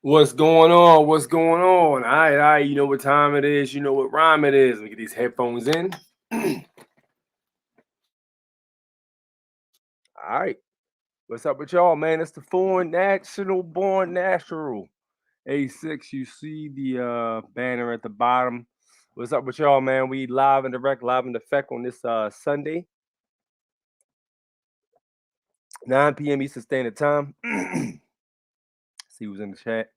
What's going on? What's going on? All right. You know what time it is. You know what rhyme it is. Let me get these headphones in. All right. What's up with y'all, man? It's the foreign national born natural. A6, you see the banner at the bottom. What's up with y'all, man? We live and direct, live in effect on this Sunday, 9 p.m. Eastern Standard Time. See who's in the chat.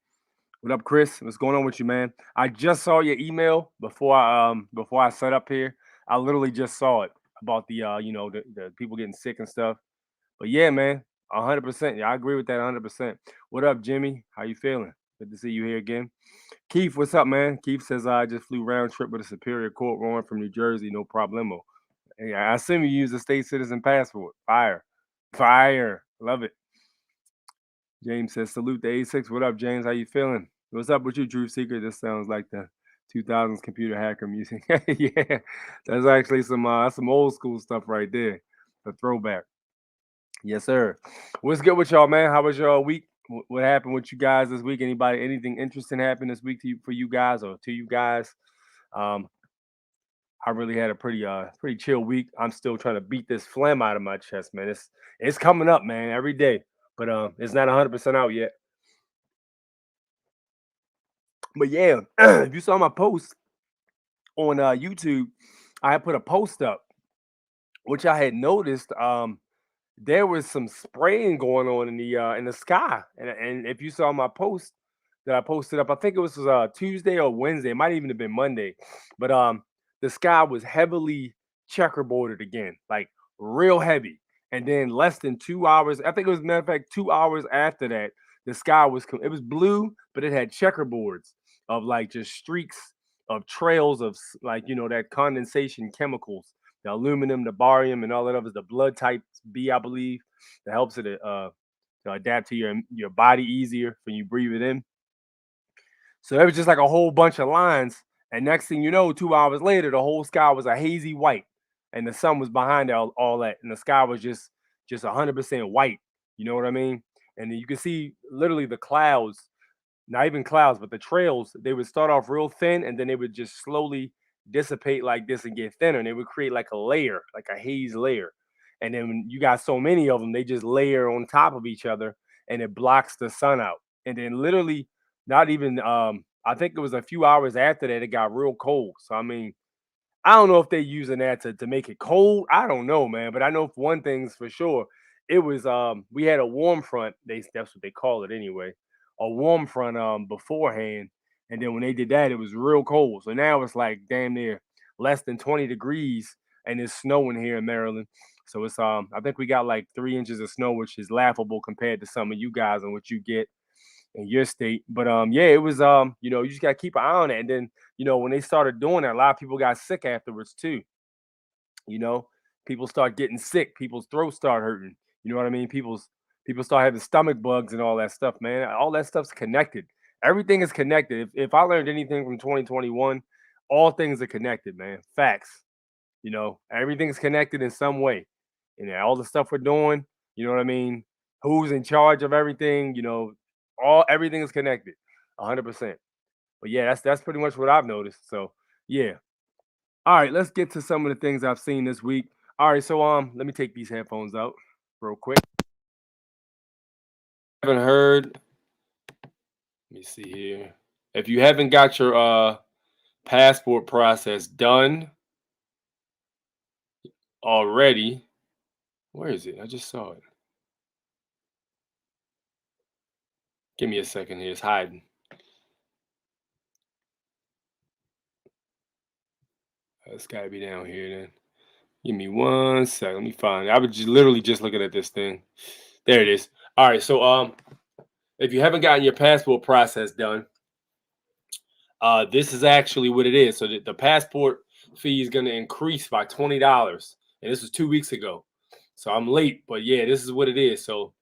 What up, Chris? What's going on with you, man? I just saw your email before I set up here. I literally just saw it about the people getting sick and stuff. But yeah, man, 100%. Yeah, I agree with that 100%. What up, Jimmy? How you feeling? Good to see you here again. Keith, what's up, man? Keith says I just flew round trip with a Superior Court warrant from New Jersey, no problemo. Hey, I assume you use a state citizen passport. Fire, love it. James says salute to A6. What up, James? How you feeling? What's up with you, Truth Seeker? This sounds like the 2000s computer hacker music. Yeah, that's actually some old school stuff right there. A throwback. Yes, sir. What's good with y'all, man? How was your week? What happened with you guys this week? Anything interesting happened this week for you guys or to you guys? Um, I really had a pretty chill week. I'm still trying to beat this phlegm out of my chest, man. It's coming up, man, every day, but it's not 100% out yet. But yeah, if you saw my post on YouTube, I had put a post up, which I had noticed. There was some spraying going on in the sky, and if you saw my post that I posted up, I think it was Tuesday or Wednesday. It might even have been Monday, but the sky was heavily checkerboarded again, like real heavy. And then less than 2 hours, I think it was matter of fact 2 hours after that, the sky was it was blue, but it had checkerboards of like just streaks of trails of like that condensation chemicals, the aluminum, the barium, and all that others, the blood type B, I believe, that helps it to adapt to your body easier when you breathe it in. So it was just like a whole bunch of lines, and next thing you know, 2 hours later, the whole sky was a hazy white, and the sun was behind all that, and the sky was just 100% white. You know what I mean? And then you can see literally the clouds, not even clouds, but the trails. They would start off real thin, and then they would just slowly dissipate like this and get thinner, and they would create like a layer, like a haze layer. And then when you got so many of them, they just layer on top of each other, and it blocks the sun out. And then literally, not even I think it was a few hours after that, it got real cold. So I mean, I don't know if they're using that to make it cold. I don't know, man. But I know for one thing's for sure, it was we had a warm front. That's what they call it anyway. A warm front beforehand. And then when they did that, it was real cold. So now it's like damn near less than 20 degrees and it's snowing here in Maryland. So it's I think we got like 3 inches of snow, which is laughable compared to some of you guys and what you get in your state. But yeah, it was you just gotta keep an eye on it. And then, when they started doing that, a lot of people got sick afterwards too. You know, people start getting sick, people's throats start hurting. You know what I mean? People start having stomach bugs and all that stuff, man. All that stuff's connected. Everything is connected. If I learned anything from 2021, all things are connected, man. Facts. Everything's connected in some way. And all the stuff we're doing, you know what I mean? Who's in charge of everything, everything is connected 100%. But yeah, that's pretty much what I've noticed. So yeah. All right, let's get to some of the things I've seen this week. All right, so let me take these headphones out real quick. Haven't heard. Let me see here. If you haven't got your passport process done already, where is it? I just saw it. Give me a second here. It's hiding. It's got to be down here then. Give me 1 second. Let me find it. I was literally just looking at this thing. There it is. All right. So if you haven't gotten your passport process done, this is actually what it is. So the passport fee is going to increase by $20, and this was 2 weeks ago. So I'm late, but yeah, this is what it is. So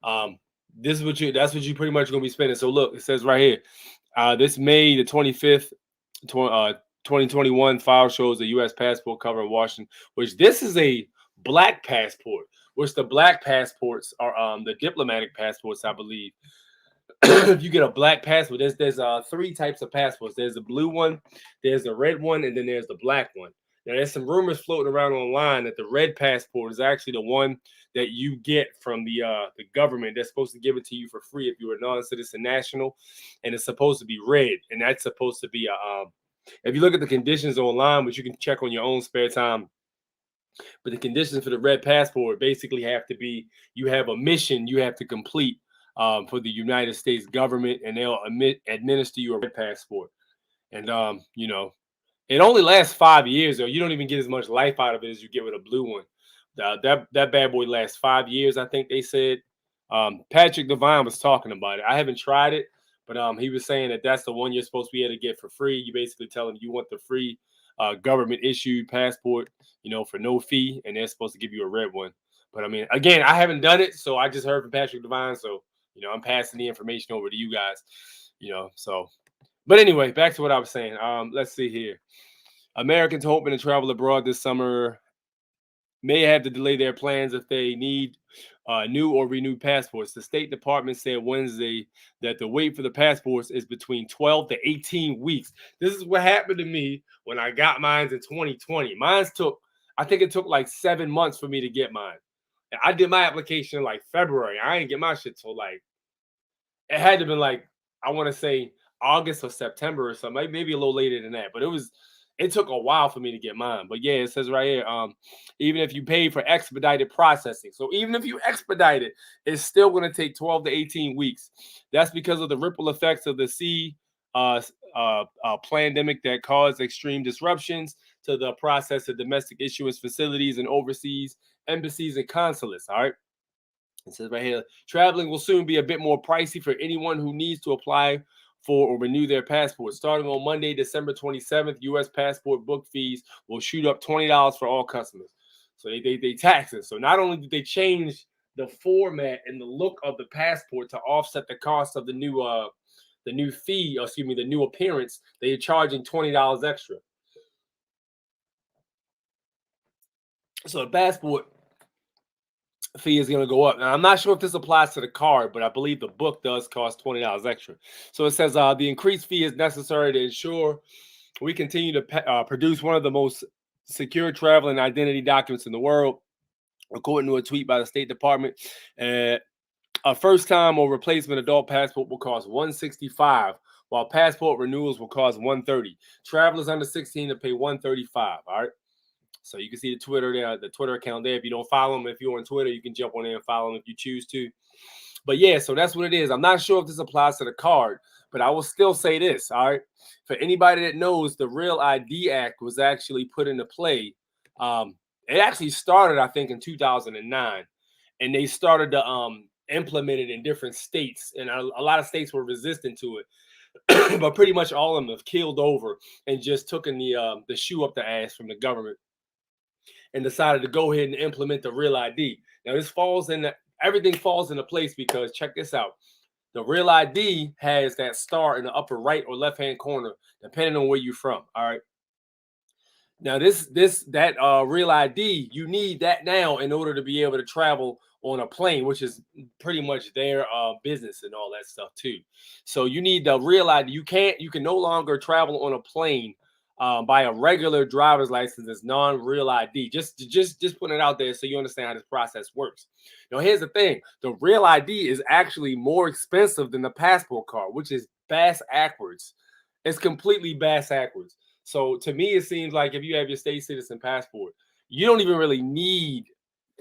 um, that's what you pretty much going to be spending. So look, it says right here, this May the 25th, 2021 file shows a U.S. passport cover in Washington, which this is a black passport, which the black passports are the diplomatic passports, I believe. If you get a black passport, there's three types of passports. There's the blue one, there's the red one, and then there's the black one. Now there's some rumors floating around online that the red passport is actually the one that you get from the government. They're supposed to give it to you for free if you're a non-citizen national, and it's supposed to be red, and that's supposed to be a if you look at the conditions online, which you can check on your own spare time, but the conditions for the red passport basically have to be you have a mission you have to complete for the United States government, and they'll administer you a red passport. And it only lasts 5 years, though. You don't even get as much life out of it as you get with a blue one. That bad boy lasts 5 years, I think they said. Patrick Devine was talking about it. I haven't tried it, but he was saying that that's the one you're supposed to be able to get for free. You basically tell them you want the free government issued passport, for no fee, and they're supposed to give you a red one. But I mean, again, I haven't done it, so I just heard from Patrick Devine, so I'm passing the information over to you guys. So. But anyway, back to what I was saying. Let's see here. Americans hoping to travel abroad this summer may have to delay their plans if they need new or renewed passports. The State Department said Wednesday that the wait for the passports is between 12 to 18 weeks. This is what happened to me when I got mine in 2020. I think it took like 7 months for me to get mine. And I did my application in like February. I didn't get my shit till it had to have been like, I want to say August or September or something, maybe a little later than that. But it took a while for me to get mine. But yeah, it says right here, even if you pay for expedited processing. So even if you expedite it, it's still going to take 12 to 18 weeks. That's because of the ripple effects of the pandemic that caused extreme disruptions to the process of domestic issuance facilities and overseas embassies and consulates. All right. It says right here, traveling will soon be a bit more pricey for anyone who needs to apply for or renew their passport. Starting on Monday, December 27th, U.S. passport book fees will shoot up $20 for all customers. So they tax it. So not only did they change the format and the look of the passport to offset the cost of the new fee, or excuse me, the new appearance, they're charging $20 extra. So the passport fee is going to go up. Now, I'm not sure if this applies to the card, but I believe the book does cost $20 extra. So it says the increased fee is necessary to ensure we continue to produce one of the most secure travel and identity documents in the world, according to a tweet by the State Department. A first-time or replacement adult passport will cost $165, while passport renewals will cost $130. Travelers under 16 to pay $135. All right. So you can see the Twitter account there. If you don't follow them, if you're on Twitter, you can jump on there and follow them if you choose to. But yeah, so that's what it is. I'm not sure if this applies to the card, but I will still say this, all right? For anybody that knows, the Real ID Act was actually put into play. It actually started, I think, in 2009, and they started to implement it in different states, and a lot of states were resistant to it. But pretty much all of them have keeled over and just taken the shoe up the ass from the government and decided to go ahead and implement the Real ID. Now everything falls into place because check this out. The Real ID has that star in the upper right or left-hand corner, depending on where you're from. All right. Now that Real ID, you need that now in order to be able to travel on a plane, which is pretty much their business and all that stuff too. So you need the Real ID. You can no longer travel on a plane by a regular driver's license as non-real ID. Just put it out there so you understand how this process works. Now, here's the thing: the real ID is actually more expensive than the passport card, which is bass backwards. It's completely bass backwards. So to me, it seems like if you have your state citizen passport, you don't even really need.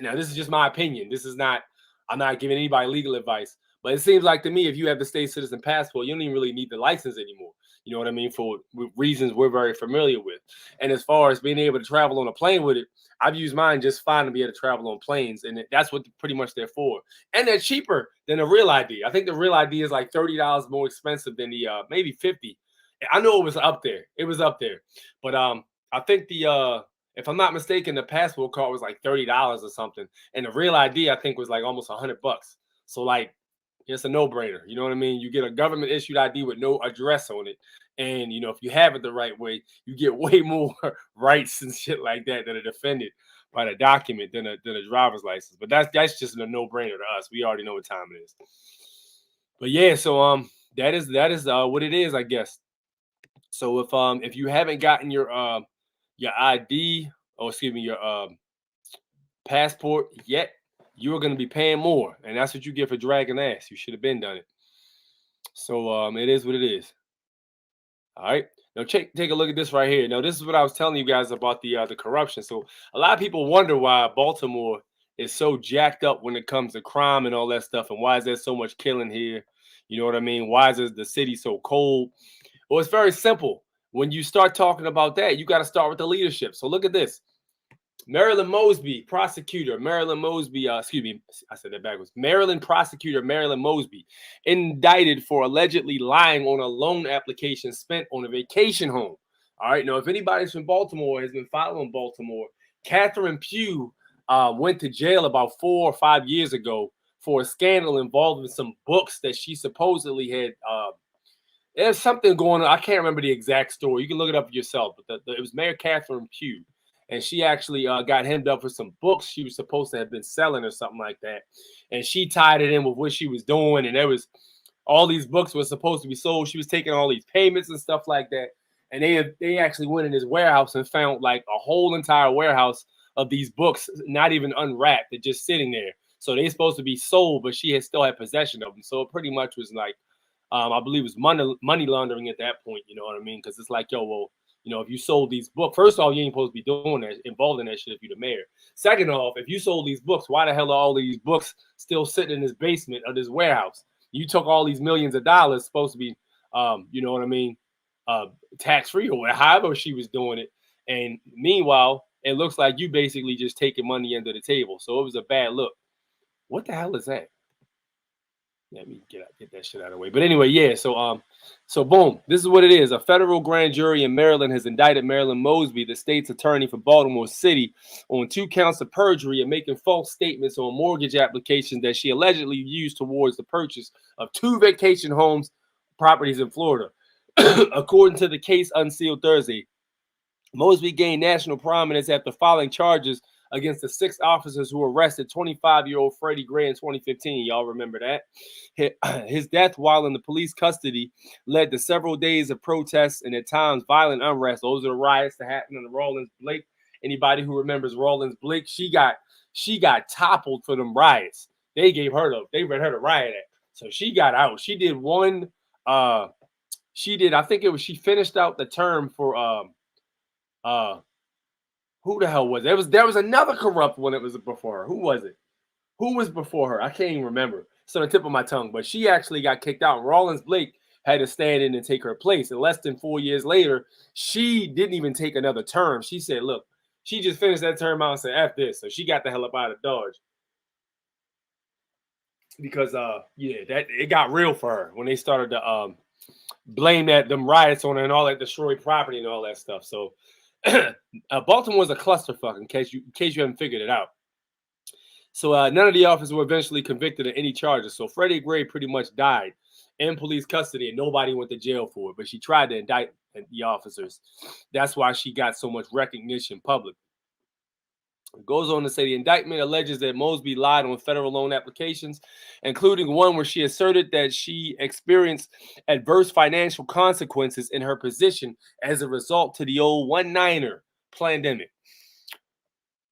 Now, this is just my opinion. This is not. I'm not giving anybody legal advice, but it seems like to me, if you have the state citizen passport, you don't even really need the license anymore. You know what I mean? For reasons we're very familiar with. And as far as being able to travel on a plane with it, I've used mine just fine to be able to travel on planes, and that's what pretty much they're for. And they're cheaper than a real ID. I think the real ID is like $30 more expensive than the maybe 50. I know it was up there. It was up there, but I think the if I'm not mistaken, the passport card was like $30 or something, and the real ID I think was like almost $100. So like it's a no-brainer. You know what I mean? You get a government issued ID with no address on it. And if you have it the right way, you get way more rights and shit like that are defended by the document than a driver's license. But that's just a no-brainer to us. We already know what time it is. But yeah, so that is what it is, I guess. So if you haven't gotten your ID, or excuse me, your passport yet, you're going to be paying more, and that's what you get for dragging ass. You should have been done it. So it is what it is. All right. Now take a look at this right here. Now this is what I was telling you guys about the corruption. So a lot of people wonder why Baltimore is so jacked up when it comes to crime and all that stuff, and why is there so much killing here? You know what I mean? Why is the city so cold? Well, it's very simple. When you start talking about that, you got to start with the leadership. So look at this. Marilyn Mosby, prosecutor, Marilyn Mosby, excuse me, I said that backwards. Maryland prosecutor Marilyn Mosby, indicted for allegedly lying on a loan application spent on a vacation home. All right, now if anybody's from Baltimore, has been following Baltimore, Catherine Pugh went to jail about 4 or 5 years ago for a scandal involving some books that she supposedly had. There's something going on. I can't remember the exact story. You can look it up yourself, but it was Mayor Catherine Pugh. And she actually got hemmed up for some books she was supposed to have been selling or something like that. And she tied it in with what she was doing. And there was all these books were supposed to be sold. She was taking all these payments and stuff like that. And they actually went in his warehouse and found like a whole entire warehouse of these books, not even unwrapped. They're just sitting there. So they're supposed to be sold, but she still had possession of them. So it pretty much was like, I believe it was money laundering at that point. You know what I mean? Because it's like, yo, well, if you sold these books, first of all, you ain't supposed to be doing that, involved in that shit if you're the mayor. Second off, if you sold these books, why the hell are all of these books still sitting in this basement of this warehouse? You took all these millions of dollars, supposed to be, you know what I mean, tax-free or however she was doing it. And meanwhile, it looks like you basically just taking money under the table. So it was a bad look. What the hell is that? Let me get that shit out of the way. But anyway, yeah. So boom, this is what it is. A federal grand jury in Maryland has indicted Marilyn Mosby, the state's attorney for Baltimore City, on 2 counts of perjury and making false statements on mortgage applications that she allegedly used towards the purchase of 2 vacation homes properties in Florida. According to the case unsealed Thursday, Mosby gained national prominence after filing charges against the 6 officers who arrested 25-year-old Freddie Gray in 2015. Y'all remember that? His death while in the police custody led to several days of protests and at times violent unrest. Those are the riots that happened in the Rawlins Blake. Anybody who remembers Rawlins Blake, she got toppled for them riots. They read her the riot act. So she got out. She did one. I think it was. She finished out the term for who the hell was it? There was another corrupt one that was before her. Who was it? Who was before her? I can't even remember. It's on the tip of my tongue. But she actually got kicked out. Rawlins Blake had to stand in and take her place. And less than 4 years later, she didn't even take another term. She said, look, she just finished that term out and said, F this. So she got the hell up out of Dodge. Because it got real for her when they started to blame them riots on her and all that destroyed property and all that stuff. So Baltimore's a clusterfuck in case you haven't figured it out. So none of the officers were eventually convicted of any charges. So Freddie Gray pretty much died in police custody and nobody went to jail for it. But she tried to indict the officers. That's why she got so much recognition publicly. It goes on to say the indictment alleges that Mosby lied on federal loan applications, including one where she asserted that she experienced adverse financial consequences in her position as a result to the old one-niner pandemic.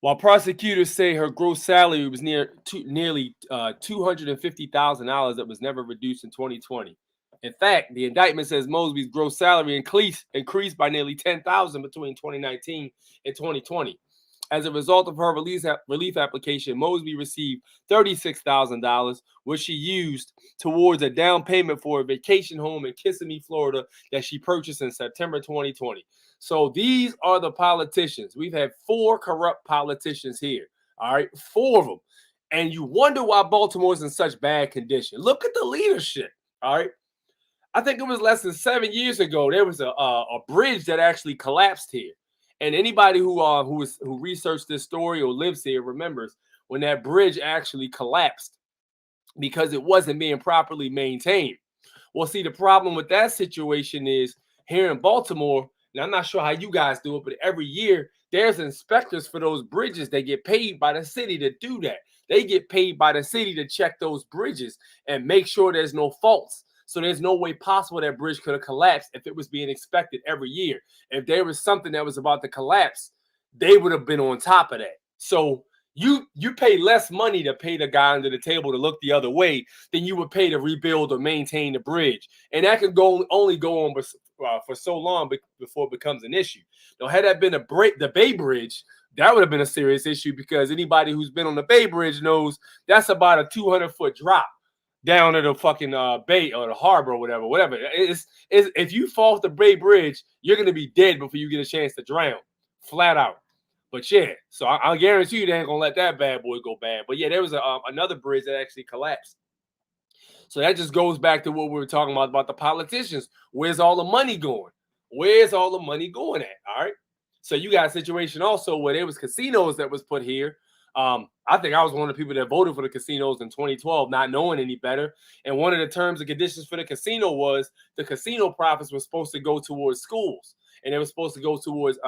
While prosecutors say her gross salary was nearly $250,000 that was never reduced in 2020. In fact, the indictment says Mosby's gross salary increased by nearly $10,000 between 2019 and 2020. As a result of her relief application, Mosby received $36,000, which she used towards a down payment for a vacation home in Kissimmee, Florida, that she purchased in September 2020. So these are the politicians. We've had 4 corrupt politicians here. All right, 4 of them. And you wonder why Baltimore's in such bad condition. Look at the leadership. All right. I think it was less than 7 years ago, there was a bridge that actually collapsed here. And anybody who researched this story or lives here remembers when that bridge actually collapsed because it wasn't being properly maintained. Well, see, the problem with that situation is here in Baltimore, and I'm not sure how you guys do it, but every year there's inspectors for those bridges. They get paid by the city to do that. They get paid by the city to check those bridges and make sure there's no faults. So there's no way possible that bridge could have collapsed if it was being inspected every year. If there was something that was about to collapse, they would have been on top of that. So you pay less money to pay the guy under the table to look the other way than you would pay to rebuild or maintain the bridge. And that can only go on for so long before it becomes an issue. Now, had that been the Bay Bridge, that would have been a serious issue because anybody who's been on the Bay Bridge knows that's about a 200-foot drop down to the fucking bay or the harbor or whatever. It's if you fall off the Bay Bridge, you're gonna be dead before you get a chance to drown, flat out. But yeah, so I guarantee you they ain't gonna let that bad boy go bad. But yeah, there was another bridge that actually collapsed. So that just goes back to what we were talking about the politicians. Where's all the money going? Where's all the money going at? All right. So you got a situation also where there was casinos that was put here. I think I was one of the people that voted for the casinos in 2012, not knowing any better. And one of the terms and conditions for the casino was the casino profits were supposed to go towards schools, and they were supposed to go towards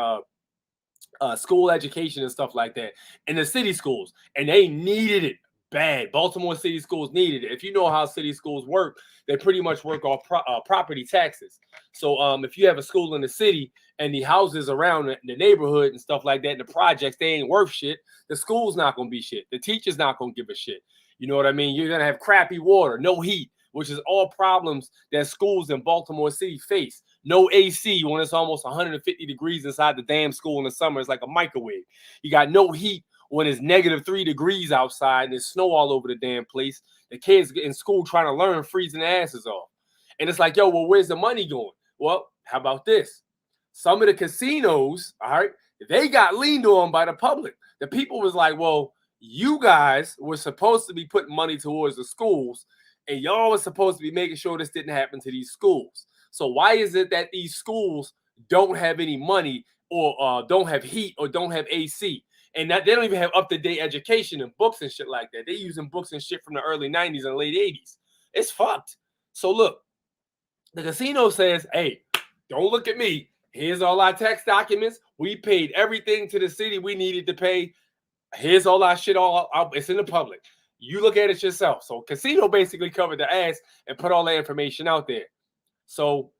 school education and stuff like that in the city schools, and they needed it bad. Baltimore city schools needed it. If you know how city schools work, they pretty much work off property taxes. So if you have a school in the city and the houses around the neighborhood and stuff like that, the projects, they ain't worth shit. The school's not going to be shit. The teacher's not going to give a shit. You know what I mean? You're going to have crappy water, no heat, which is all problems that schools in Baltimore City face. No AC when it's almost 150 degrees inside the damn school in the summer. It's like a microwave. You got no heat when it's -3 degrees outside and there's snow all over the damn place. The kids in school trying to learn, freezing their asses off. And it's like, yo, well, where's the money going? Well, how about this? Some of the casinos, all right, they got leaned on by the public. The people was like, well, you guys were supposed to be putting money towards the schools, and y'all was supposed to be making sure this didn't happen to these schools. So why is it that these schools don't have any money or don't have heat or don't have AC? And that they don't even have up-to-date education and books and shit like that. They're using books and shit from the early 90s and late 80s. It's fucked. So look, the casino says, hey, don't look at me. Here's all our tax documents. We paid everything to the city we needed to pay. Here's all our shit. It's in the public. You look at it yourself. So casino basically covered the ass and put all that information out there. So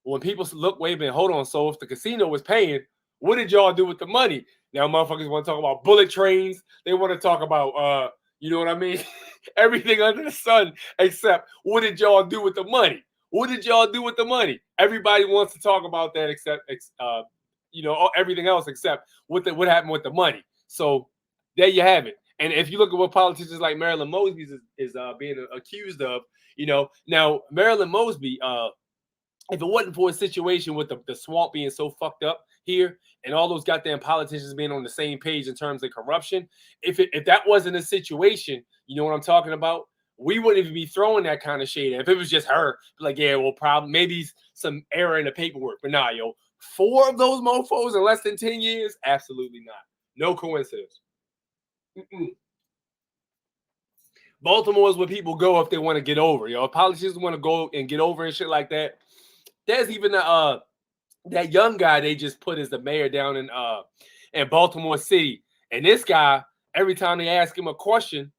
when people look, wait a minute, hold on. So if the casino was paying, what did y'all do with the money? Now motherfuckers want to talk about bullet trains. They want to talk about, you know what I mean? Everything under the sun except what did y'all do with the money? What did y'all do with the money? Everybody wants to talk about that except, everything else except what happened with the money. So there you have it. And if you look at what politicians like Marilyn Mosby is being accused of, now Marilyn Mosby, if it wasn't for a situation with the swamp being so fucked up here and all those goddamn politicians being on the same page in terms of corruption, if that wasn't a situation, you know what I'm talking about? We wouldn't even be throwing that kind of shade. If it was just her, like, yeah, well, probably maybe some error in the paperwork. But nah, 4 of those mofos in less than 10 years? Absolutely not. No coincidence. Baltimore is where people go if they want to get over. Politicians want to go and get over and shit like that. There's even that young guy they just put as the mayor down in Baltimore City. And this guy, every time they ask him a question,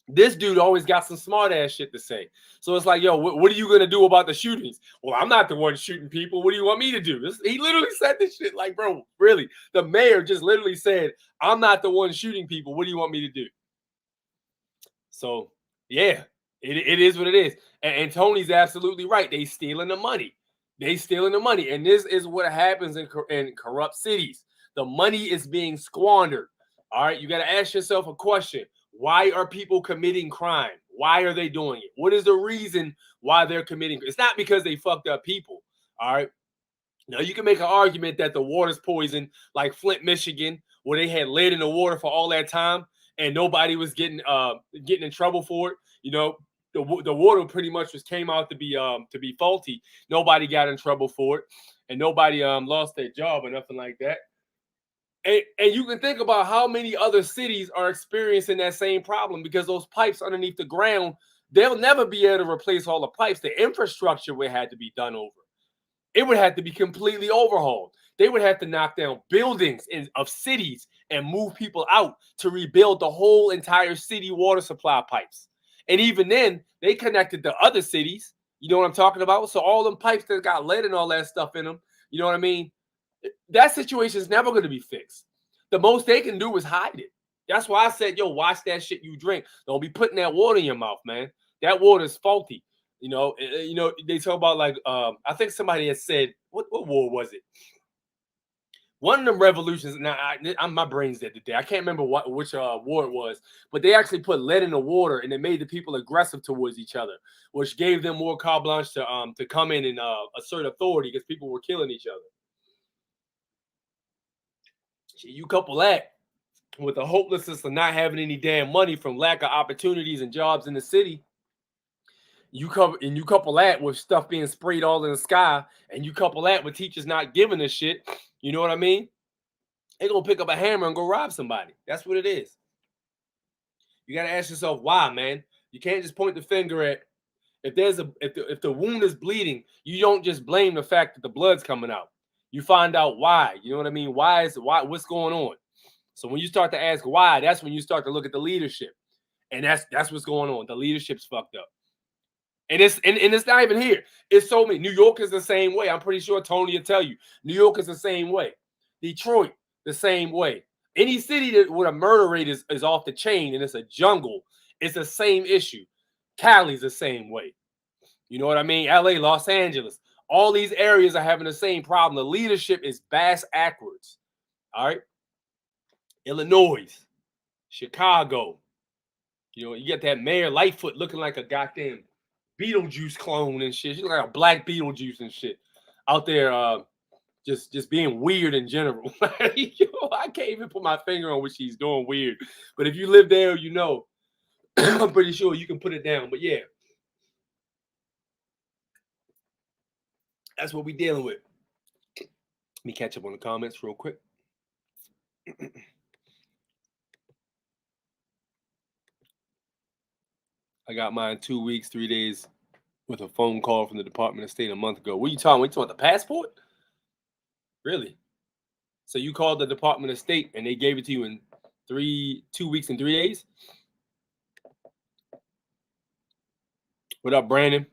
this dude always got some smart ass shit to say. So it's like, yo, what are you gonna do about the shootings? Well, I'm not the one shooting people. What do you want me to do? He literally said this shit. Like, bro, really? The mayor just literally said, I'm not the one shooting people. What do you want me to do? So yeah, it is what it is. And Tony's absolutely right. They stealing the money. They stealing the money. And this is what happens in corrupt cities. The money is being squandered. All right, you got to ask yourself a question. Why are people committing crime? Why are they doing it? What is the reason why they're committing? It's not because they fucked up people. All right. Now you can make an argument that the water's poison, like Flint, Michigan, where they had lead in the water for all that time, and nobody was getting in trouble for it. You know, the water pretty much came out to be faulty. Nobody got in trouble for it, and nobody lost their job or nothing like that. And you can think about how many other cities are experiencing that same problem, because those pipes underneath the ground, they'll never be able to replace all the pipes. The infrastructure would have to be done over. It would have to be completely overhauled. They would have to knock down buildings of cities and move people out to rebuild the whole entire city water supply pipes. And even then, they connected to other cities. You know what I'm talking about? So all them pipes that got lead and all that stuff in them, you know what I mean? That situation is never going to be fixed. The most they can do is hide it. That's why I said, yo, watch that shit you drink. Don't be putting that water in your mouth, man. That water is faulty. You know, they talk about like I think somebody had said, what war was it? One of them revolutions. Now my brain's dead today. I can't remember which war it was, but they actually put lead in the water and it made the people aggressive towards each other, which gave them more carte blanche to come in and assert authority because people were killing each other. You couple that with the hopelessness of not having any damn money from lack of opportunities and jobs in the city. You couple that with stuff being sprayed all in the sky, and you couple that with teachers not giving a shit. You know what I mean? They're gonna pick up a hammer and go rob somebody. That's what it is. You gotta ask yourself why, man. You can't just point the finger at if the wound is bleeding. You don't just blame the fact that the blood's coming out. You find out why. You know what I mean? Why? What's going on? So when you start to ask why, that's when you start to look at the leadership, and that's what's going on. The leadership's fucked up. And it's not even here. It's so many. New York is the same way. I'm pretty sure Tony will tell you. New York is the same way. Detroit, the same way. Any city that where a murder rate is off the chain and it's a jungle, it's the same issue. Cali's the same way. You know what I mean? LA, Los Angeles. All these areas are having the same problem. The leadership is bass backwards. All right. Illinois, Chicago. You know, you get that Mayor Lightfoot looking like a goddamn Beetlejuice clone and shit. She's like a black Beetlejuice and shit out there, just being weird in general. I can't even put my finger on what she's doing weird. But if you live there, you know, I'm pretty sure you can put it down. But yeah, that's what we're dealing with. Let me catch up on the comments real quick. I got mine 2 weeks, 3 days with a phone call from the Department of State a month ago. What are you talking about? You talking about the passport? Really? So you called the Department of State and they gave it to you in 2 weeks and 3 days? What up, Brandon?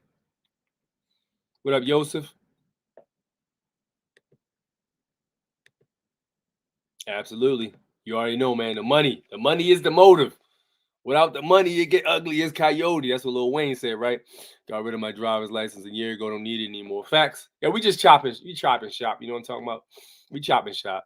What up, Joseph? Absolutely. You already know, man. The money is the motive. Without the money, it get ugly as coyote. That's what Lil Wayne said, right? Got rid of my driver's license a year ago. Don't need it anymore. Facts. Yeah, we just chopping shop. You know what I'm talking about? We chopping shop.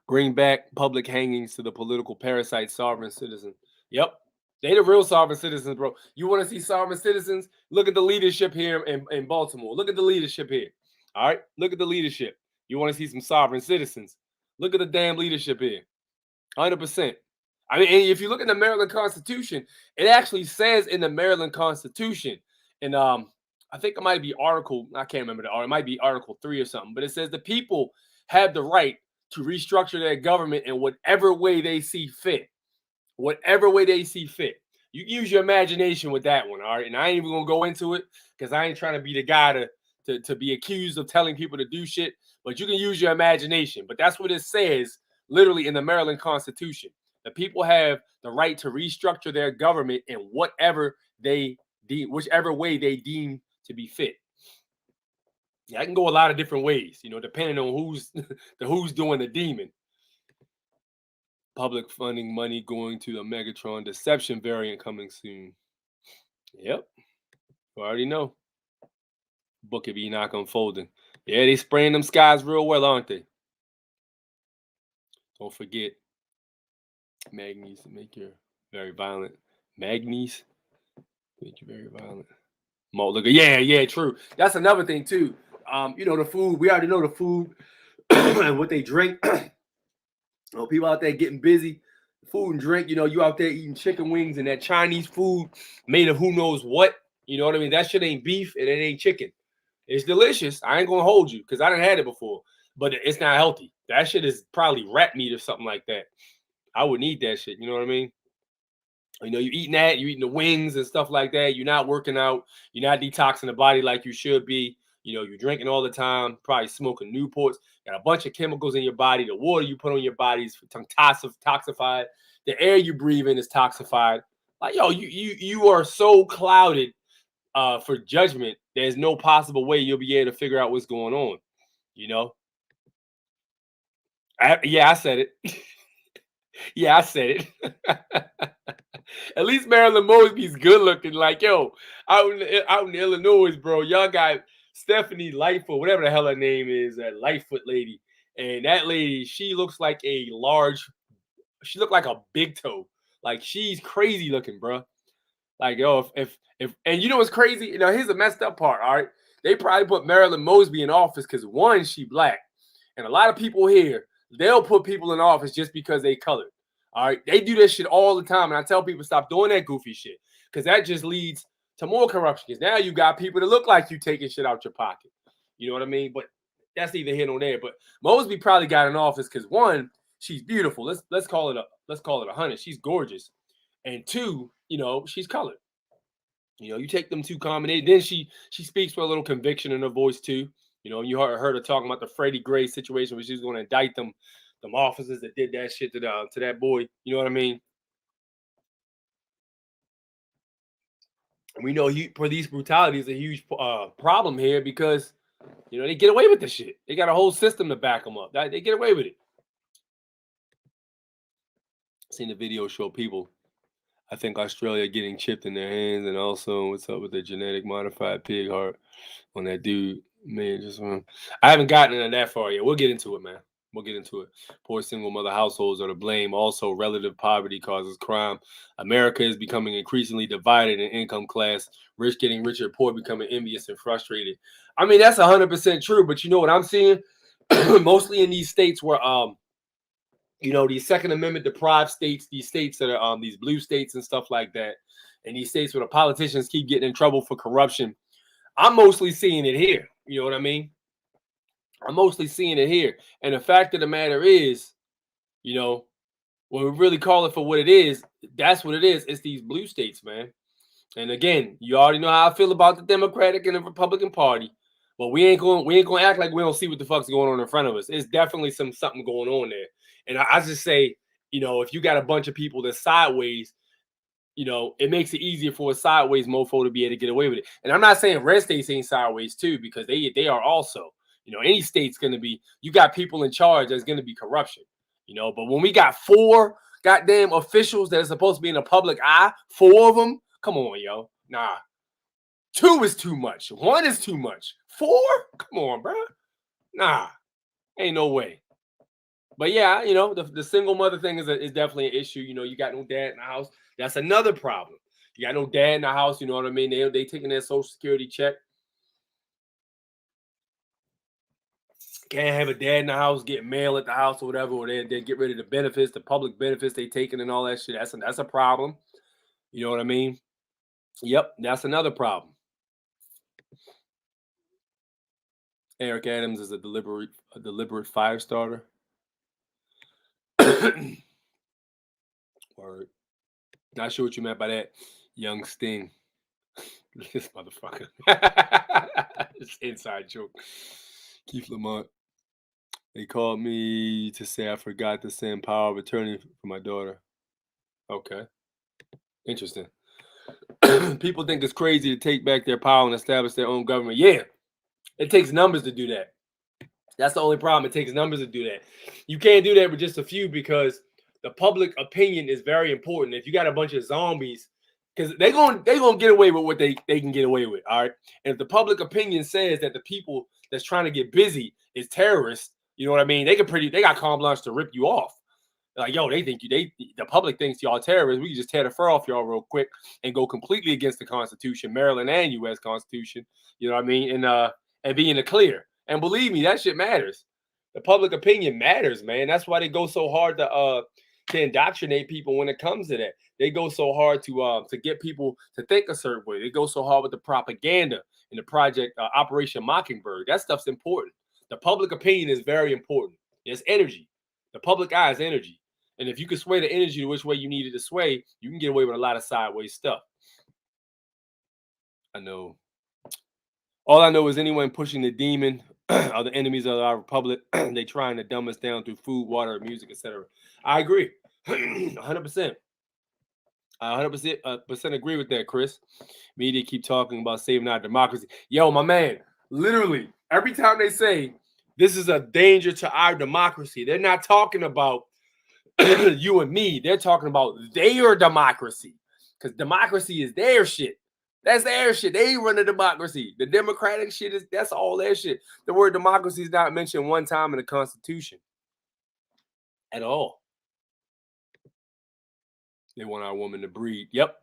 Bring back public hangings to the political parasite sovereign citizen. Yep. They the real sovereign citizens, bro. You want to see sovereign citizens? Look at the leadership here in Baltimore. Look at the leadership here. All right? Look at the leadership. You want to see some sovereign citizens? Look at the damn leadership here. 100%. I mean, and if you look in the Maryland Constitution, it actually says in the Maryland Constitution, and I think it might be I can't remember it might be Article 3 or something, but it says the people have the right to restructure their government in whatever way they see fit. Whatever way they see fit. You can use your imagination with that one, all right? And I ain't even going to go into it because I ain't trying to be the guy to be accused of telling people to do shit, but you can use your imagination. But that's what it says literally in the Maryland Constitution. The people have the right to restructure their government in whatever they deem, whichever way they deem to be fit. Yeah, I can go a lot of different ways, depending on who's doing the demon. Public funding money going to the Megatron Deception variant coming soon. Yep, you already know. Book of Enoch unfolding. Yeah, they spraying them skies real well, aren't they? Don't forget, Magnes make you very violent. Magnes make you very violent. Malt liquor. Yeah, true. That's another thing too. The food. We already know the food and what they drink. People out there getting busy. Food and drink. You out there eating chicken wings and that Chinese food made of who knows what. You know what I mean? That shit ain't beef and it ain't chicken. It's delicious. I ain't gonna hold you because I done had it before, but it's not healthy. That shit is probably rat meat or something like that. I wouldn't eat that shit. You know what I mean? You're eating that, you're eating the wings and stuff like that. You're not working out. You're not detoxing the body like you should be. You're drinking all the time, probably smoking Newports. Got a bunch of chemicals in your body. The water you put on your body is toxified. The air you breathe in is toxified. Like, you are so clouded for judgment. There's no possible way you'll be able to figure out what's going on. I said it. Yeah, I said it. At least Marilyn Mosby's good looking. Like, out in Illinois, bro, y'all got Stephanie Lightfoot, whatever the hell her name is, that Lightfoot lady. And that lady, she looks like she looked like a big toe. Like, she's crazy looking, bro. Like, if and you know what's crazy? Here's the messed up part, all right? They probably put Marilyn Mosby in office because, one, she black. And a lot of people here, they'll put people in office just because they colored. All right. They do this shit all the time. And I tell people, stop doing that goofy shit. Because that just leads to more corruption. Because now you got people that look like you taking shit out your pocket. You know what I mean? But that's neither here nor there. But Mosby probably got in office because, one, she's beautiful. Let's call it a 100. She's gorgeous. And two, she's colored. You take them two combinations. Then she speaks with a little conviction in her voice too. You heard her talking about the Freddie Gray situation where she was going to indict them officers that did that shit to that boy. You know what I mean? We know police brutality is a huge problem here because they get away with the shit. They got a whole system to back them up. They get away with it. Seen the video show people. I think Australia getting chipped in their hands, and also what's up with the genetic modified pig heart on that dude. Man, I haven't gotten into that far yet. We'll get into it, man. We'll get into it. Poor single mother households are to blame. Also, relative poverty causes crime. America is becoming increasingly divided in income class. Rich getting richer, poor becoming envious and frustrated. I mean, that's 100% true. But you know what I'm seeing? Mostly in these states where these Second Amendment deprived states, these states that are these blue states and stuff like that, and these states where the politicians keep getting in trouble for corruption. I'm mostly seeing it here. You know what I mean? I'm mostly seeing it here. And the fact of the matter is, when we really call it for what it is, that's what it is. It's these blue states, man. And again, you already know how I feel about the Democratic and the Republican Party. But we ain't gonna act like we don't see what the fuck's going on in front of us. It's definitely something going on there. And I just say, if you got a bunch of people that's sideways, it makes it easier for a sideways mofo to be able to get away with it. And I'm not saying red states ain't sideways too, because they are also. Any state's going to be, you got people in charge, there's going to be corruption, but when we got 4 goddamn officials that are supposed to be in the public eye, 4 of them, come on, yo. Nah. 2 is too much. 1 is too much. 4? Come on, bro. Nah. Ain't no way. But yeah, the single mother thing is definitely an issue. You got no dad in the house. That's another problem. You got no dad in the house, you know what I mean? They taking their Social Security check. Can't have a dad in the house, get mail at the house or whatever, or they get rid of the benefits, the public benefits they taking and all that shit. That's a problem. You know what I mean? Yep, that's another problem. Eric Adams is a deliberate fire starter. Word. Not sure what you meant by that, young Sting. This motherfucker. It's inside joke. Keith Lamont. They called me to say I forgot to send power of attorney for my daughter. Okay, interesting. People think it's crazy to take back their power and establish their own government. Yeah, it takes numbers to do that. That's the only problem. It takes numbers to do that. You can't do that with just a few because the public opinion is very important. If you got a bunch of zombies, because they gonna get away with what they can get away with. All right. And if the public opinion says that the people that's trying to get busy is terrorists, you know what I mean? They got carte blanche to rip you off. Like, yo, the public thinks y'all terrorists. We can just tear the fur off y'all real quick and go completely against the Constitution, Maryland and U.S. Constitution. You know what I mean? And be in the clear. And believe me, that shit matters. The public opinion matters, man. That's why they go so hard to indoctrinate people when it comes to that. They go so hard to get people to think a certain way. They go so hard with the propaganda and the project Operation Mockingbird. That stuff's important. The public opinion is very important. It's energy. The public eye is energy. And if you can sway the energy to which way you need it to sway, you can get away with a lot of sideways stuff. I know. All I know is anyone pushing the demon are the enemies of our republic. They trying to dumb us down through food, water, music, etc. I agree. 100%. I 100% agree with that, Chris. Media keep talking about saving our democracy. Yo, my man, literally, every time they say this is a danger to our democracy, they're not talking about you and me. They're talking about their democracy because democracy is their shit. That's their shit. They run the democracy. The democratic shit that's all their shit. The word democracy is not mentioned one time in the Constitution at all. They want our woman to breed. Yep,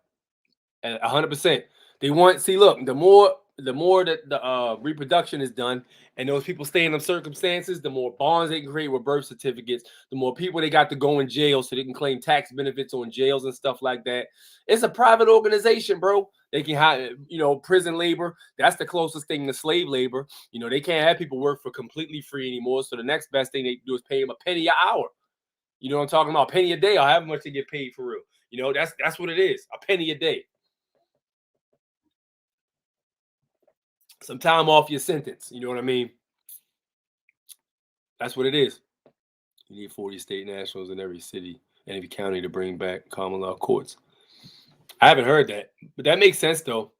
100%. They want. See, look, the more that the reproduction is done, and those people stay in them circumstances, the more bonds they can create with birth certificates, the more people they got to go in jail so they can claim tax benefits on jails and stuff like that. It's a private organization, bro. They can hire, prison labor. That's the closest thing to slave labor. They can't have people work for completely free anymore. So the next best thing they do is pay them a penny an hour. You know what I'm talking about? A penny a day, or however much they get paid for real. That's what it is. A penny a day. Some time off your sentence. You know what I mean? That's what it is. You need 40 state nationals in every city and every county to bring back common law courts. I haven't heard that, but that makes sense though.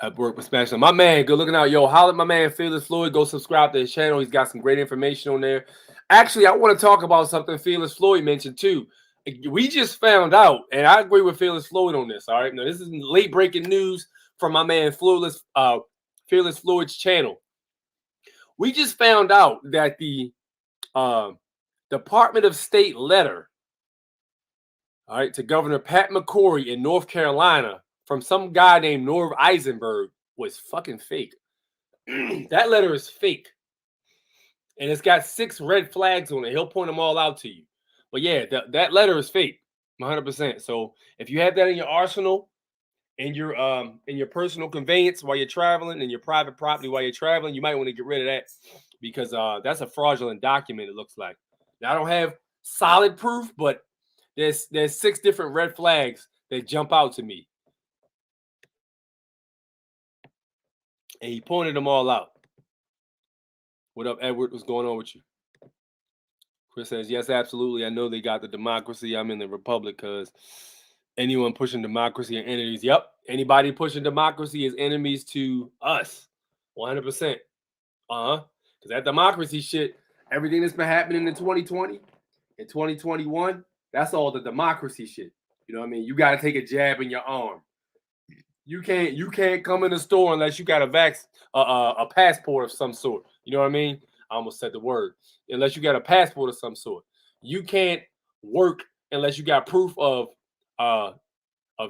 I work with Smash. My man, good looking out. Yo, holler at my man Fearless Floyd. Go subscribe to his channel. He's got some great information on there. Actually, I want to talk about something Fearless Floyd mentioned too. We just found out, and I agree with Fearless Floyd on this. All right. Now, this is late breaking news from my man Fearless Floyd's channel. We just found out that the Department of State letter, all right, to Governor Pat McCrory in North Carolina from some guy named Norv Eisenberg was fucking fake. That letter is fake. And it's got 6 red flags on it. He'll point them all out to you. But yeah, that letter is fake, 100%. So if you have that in your arsenal, in your personal conveyance while you're traveling, in your private property while you're traveling, you might want to get rid of that because that's a fraudulent document. It looks like. Now, I don't have solid proof, but there's 6 different red flags that jump out to me, and he pointed them all out. What up, Edward? What's going on with you? Chris says, yes, absolutely. I know they got the democracy. I'm in the republic because anyone pushing democracy and entities. Yep. Anybody pushing democracy is enemies to us. 100%. Because that democracy shit, everything that's been happening in 2020 and 2021, that's all the democracy shit. You know what I mean? You got to take a jab in your arm. You can't come in the store unless you got a passport of some sort. You know what I mean? I almost said the word. Unless you got a passport of some sort. You can't work unless you got proof of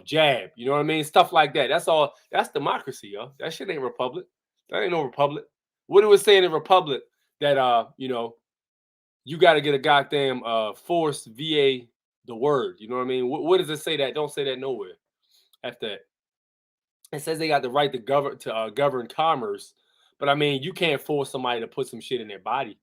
jab. You know what I mean? Stuff like that. That's all. That's democracy, yo. That shit ain't republic. That ain't no republic. What it was saying in republic that you got to get a goddamn force VA the word. You know what I mean? What does it say that? Don't say that nowhere. After that. It says they got the right to govern commerce, but I mean, you can't force somebody to put some shit in their body.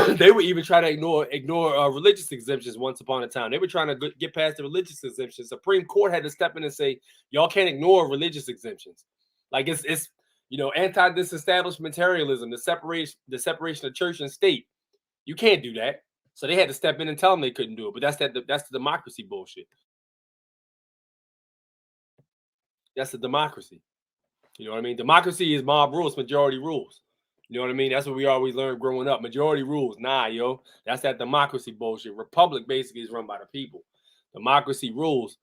They would even try to ignore religious exemptions once upon a time. They were trying to get past the religious exemptions. Supreme Court had to step in and say, y'all can't ignore religious exemptions. Like it's You know, anti-disestablishmentarianism, the separation of church and state. You can't do that. So they had to step in and tell them they couldn't do it. But that's the democracy bullshit. That's the democracy. You know what I mean? Democracy is mob rules, majority rules. You know what I mean? That's what we always learned growing up. Majority rules. Nah, yo. That's that democracy bullshit. Republic basically is run by the people. Democracy rules.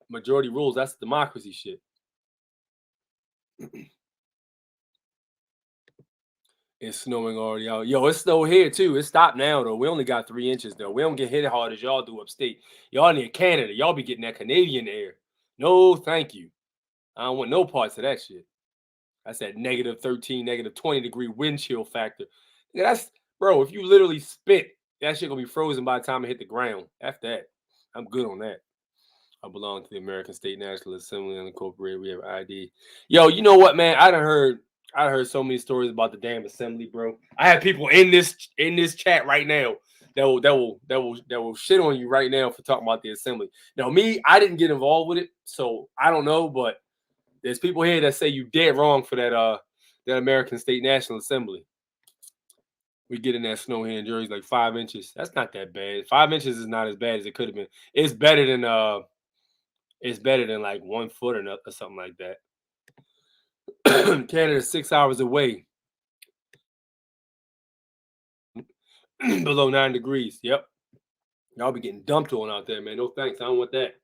Majority rules. That's democracy shit. It's snowing already out. Yo, it's snow here too. It stopped now though. We only got 3 inches though. We don't get hit hard as y'all do upstate. Y'all near Canada. Y'all be getting that Canadian air. No, thank you. I don't want no parts of that shit. That's that -13, -20 degree wind chill factor. Yeah, that's bro. If you literally spit, that shit gonna be frozen by the time it hit the ground. After that, I'm good on that. I belong to the American State National Assembly Unincorporated. We have ID. Yo, you know what, man? I heard so many stories about the damn assembly, bro. I have people in this chat right now that will shit on you right now for talking about the assembly. Now, me, I didn't get involved with it, so I don't know, but there's people here that say you dead wrong for that American State National Assembly. We get in that snow here in Jersey like 5 inches. That's not that bad. 5 inches is not as bad as it could have been. It's better than like 1 foot or something like that. Canada's 6 hours away. Below 9 degrees. Yep. Y'all be getting dumped on out there, man. No thanks. I don't want that.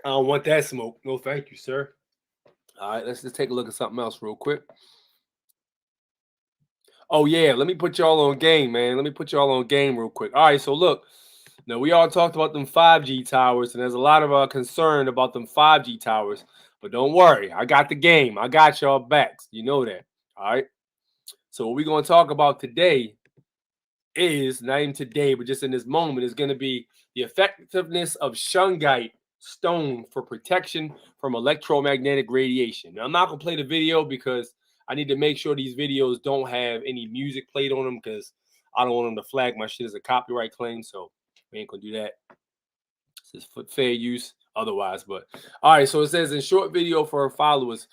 I don't want that smoke. No thank you, sir. All right, let's just take a look at something else real quick. Oh, yeah. Let me put y'all on game, man. Let me put y'all on game real quick. All right, so look. Now, we all talked about them 5G towers, and there's a lot of concern about them 5G towers. But don't worry. I got the game. I got y'all backs. You know that. All right. So what we're going to talk about today is, not even today, but just in this moment, is going to be the effectiveness of Shungite stone for protection from electromagnetic radiation. Now, I'm not going to play the video because I need to make sure these videos don't have any music played on them because I don't want them to flag my shit as a copyright claim. So we ain't going to do that. This is for fair use otherwise. But all right, so it says in short video for our followers,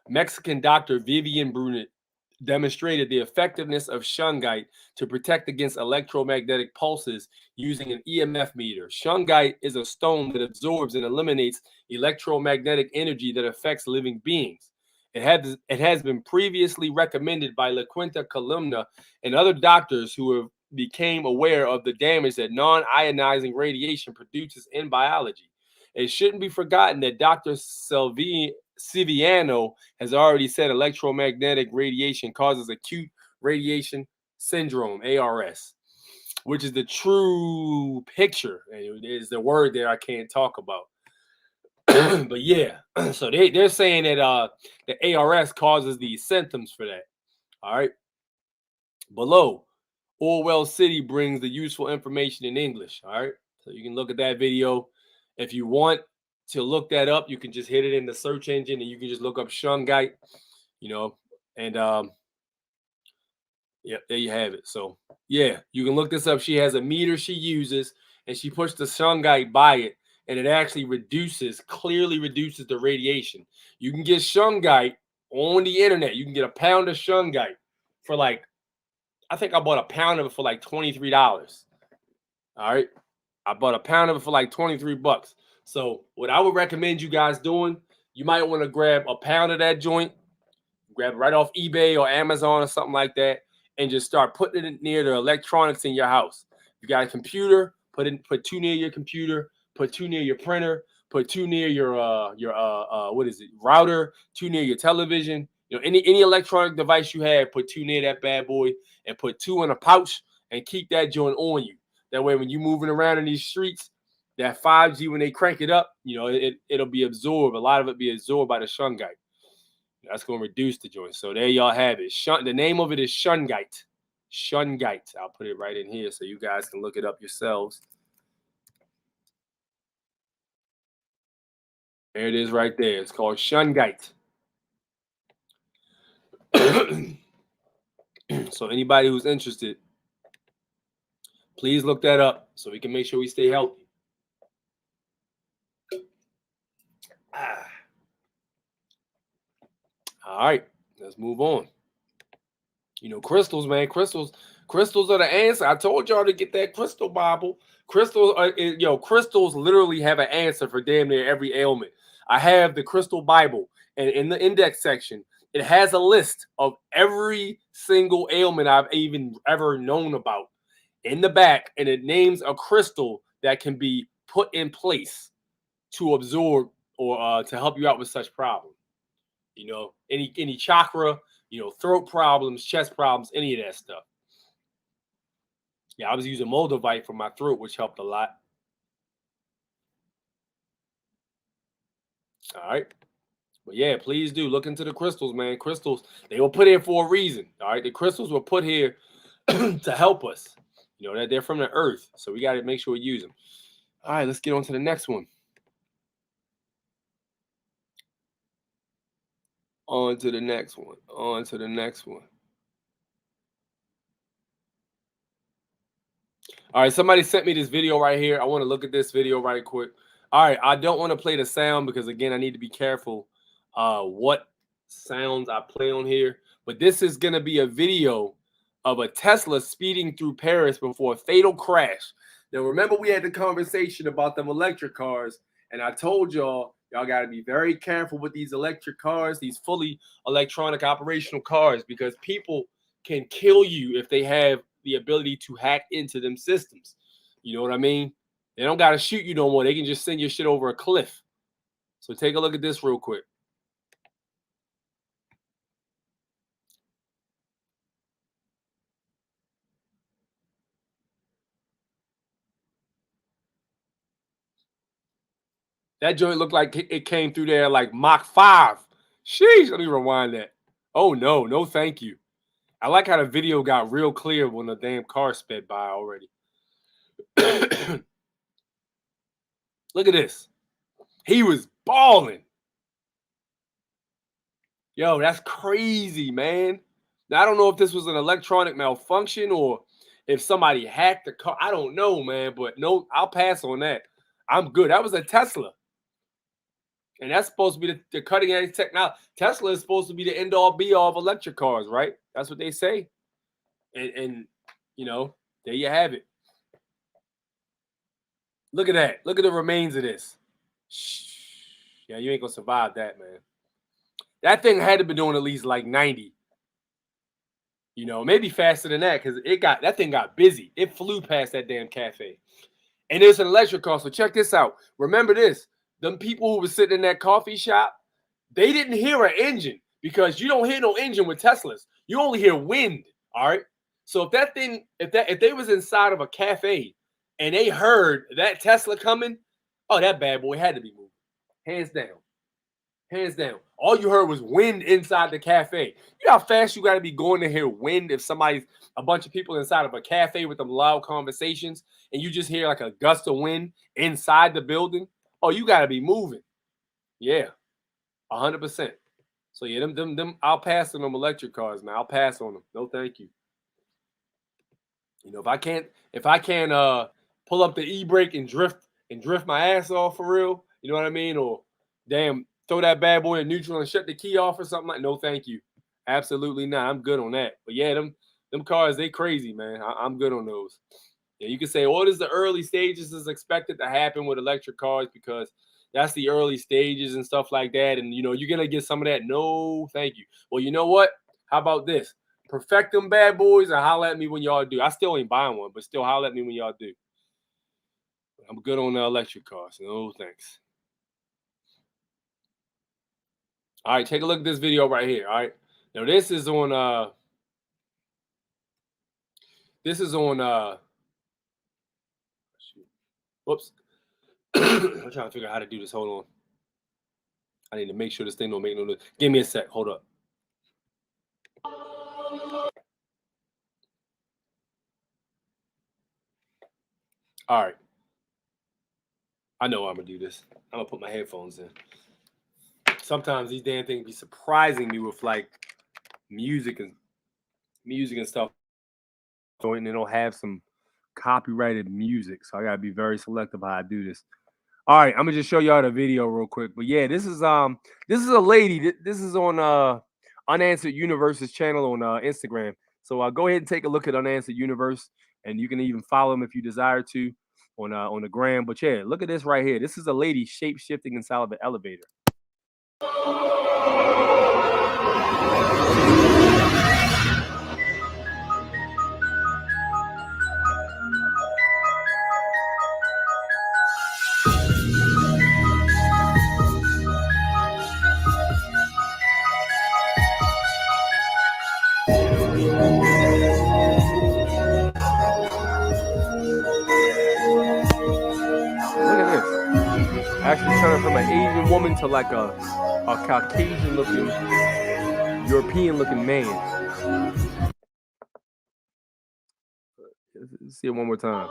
Mexican doctor Vivian Brunet demonstrated the effectiveness of Shungite to protect against electromagnetic pulses using an EMF meter. Shungite is a stone that absorbs and eliminates electromagnetic energy that affects living beings. It has been previously recommended by La Quinta Columna and other doctors who have became aware of the damage that non-ionizing radiation produces in biology. It shouldn't be forgotten that Dr. Civiano has already said electromagnetic radiation causes acute radiation syndrome, ARS, which is the true picture. And it is the word that I can't talk about. But yeah, so they're saying that the ARS causes these symptoms for that. All right. Below, Orwell City brings the useful information in English. All right. So you can look at that video. If you want to look that up, you can just hit it in the search engine and you can just look up Shungite, you know, and yeah, there you have it. So yeah, you can look this up. She has a meter she uses and she puts the Shungite by it and it actually clearly reduces the radiation. You can get Shungite on the internet. You can get a pound of Shungite for like, I think I bought a pound of it for like $23. All right. I bought a pound of it for like 23 bucks. So what I would recommend you guys doing, you might want to grab a pound of that joint, grab it right off eBay or Amazon or something like that, and just start putting it near the electronics in your house. You got a computer, put 2 near your computer, put 2 near your printer, put 2 near your router, 2 near your television. You know, any electronic device you have, put 2 near that bad boy, and put 2 in a pouch and keep that joint on you. That way, when you're moving around in these streets, that 5G, when they crank it up, you know, it'll be absorbed. A lot of it be absorbed by the Shungite. That's going to reduce the joint. So there y'all have it. The name of it is Shungite. Shungite. I'll put it right in here so you guys can look it up yourselves. There it is right there. It's called Shungite. So anybody who's interested, please look that up so we can make sure we stay healthy. All right, let's move on. You know, crystals, man. Crystals are the answer. I told y'all to get that crystal Bible. Crystals literally have an answer for damn near every ailment. I have the crystal Bible, and in the index section, it has a list of every single ailment I've even ever known about in the back, and it names a crystal that can be put in place to absorb or to help you out with such problems. You know, any chakra, you know, throat problems, chest problems, any of that stuff. Yeah, I was using Moldavite for my throat, which helped a lot. All right. But yeah, please do look into the crystals, man. Crystals, they were put here for a reason. All right. The crystals were put here to help us. You know, that they're from the earth. So we got to make sure we use them. All right, let's get on to the next one. On to the next one. On to the next one. All right, somebody sent me this video right here. I want to look at this video right quick. All right, I don't want to play the sound because again, I need to be careful what sounds I play on here. But this is going to be a video of a Tesla speeding through Paris before a fatal crash. Now, remember we had the conversation about them electric cars, and I told y'all got to be very careful with these electric cars, these fully electronic operational cars, because people can kill you if they have the ability to hack into them systems. You know what I mean? They don't got to shoot you no more. They can just send your shit over a cliff. So take a look at this real quick. That joint looked like it came through there like Mach 5. Sheesh, let me rewind that. Oh, no, no thank you. I like how the video got real clear when the damn car sped by already. Look at this. He was balling. Yo, that's crazy, man. Now, I don't know if this was an electronic malfunction or if somebody hacked the car. I don't know, man, but no, I'll pass on that. I'm good. That was a Tesla. And that's supposed to be the cutting edge technology. Tesla is supposed to be the end all be all of electric cars, right? That's what they say. And you know, there you have it. Look at that. Look at the remains of this. Yeah, you ain't gonna survive that, man. That thing had to be doing at least like 90. You know, maybe faster than that because that thing got busy. It flew past that damn cafe. And there's an electric car. So check this out. Remember this. Them people who were sitting in that coffee shop, they didn't hear an engine because you don't hear no engine with Teslas. You only hear wind. All right. So if they was inside of a cafe and they heard that Tesla coming, oh, that bad boy had to be moving. Hands down. Hands down. All you heard was wind inside the cafe. You know how fast you got to be going to hear wind if a bunch of people inside of a cafe with them loud conversations and you just hear like a gust of wind inside the building? Oh, you got to be moving. Yeah, 100%. So yeah, them. I'll pass on them electric cars, man. I'll pass on them. No, thank you. You know, if I can't pull up the e-brake and drift my ass off for real, you know what I mean? Or damn, throw that bad boy in neutral and shut the key off or something like. No, thank you. Absolutely not. I'm good on that. But yeah, them cars, they crazy, man. I'm good on those. Yeah, you can say, what is the early stages is expected to happen with electric cars because that's the early stages and stuff like that. And you know, you're gonna get some of that. No, thank you. Well, you know what? How about this? Perfect them bad boys and holler at me when y'all do. I still ain't buying one, but still holler at me when y'all do. I'm good on the electric cars. No thanks. All right, take a look at this video right here. All right. Now this is on whoops. I'm trying to figure out how to do this. Hold on. I need to make sure this thing don't make no noise. Give me a sec. Hold up. All right. I know I'm gonna do this. I'm gonna put my headphones in. Sometimes these damn things be surprising me with like music and stuff. And they don't have some copyrighted music, so I gotta be very selective how I do this. All right, I'm gonna just show y'all the video real quick. But yeah, this is a lady. This is on Unanswered Universe's channel on Instagram. So go ahead and take a look at Unanswered Universe, and you can even follow him if you desire to on the gram. But yeah, look at this right here. This is a lady shape shifting inside of an elevator. Look at this. Actually turning from an Asian woman to like a Caucasian looking, European looking man. Let's see it one more time.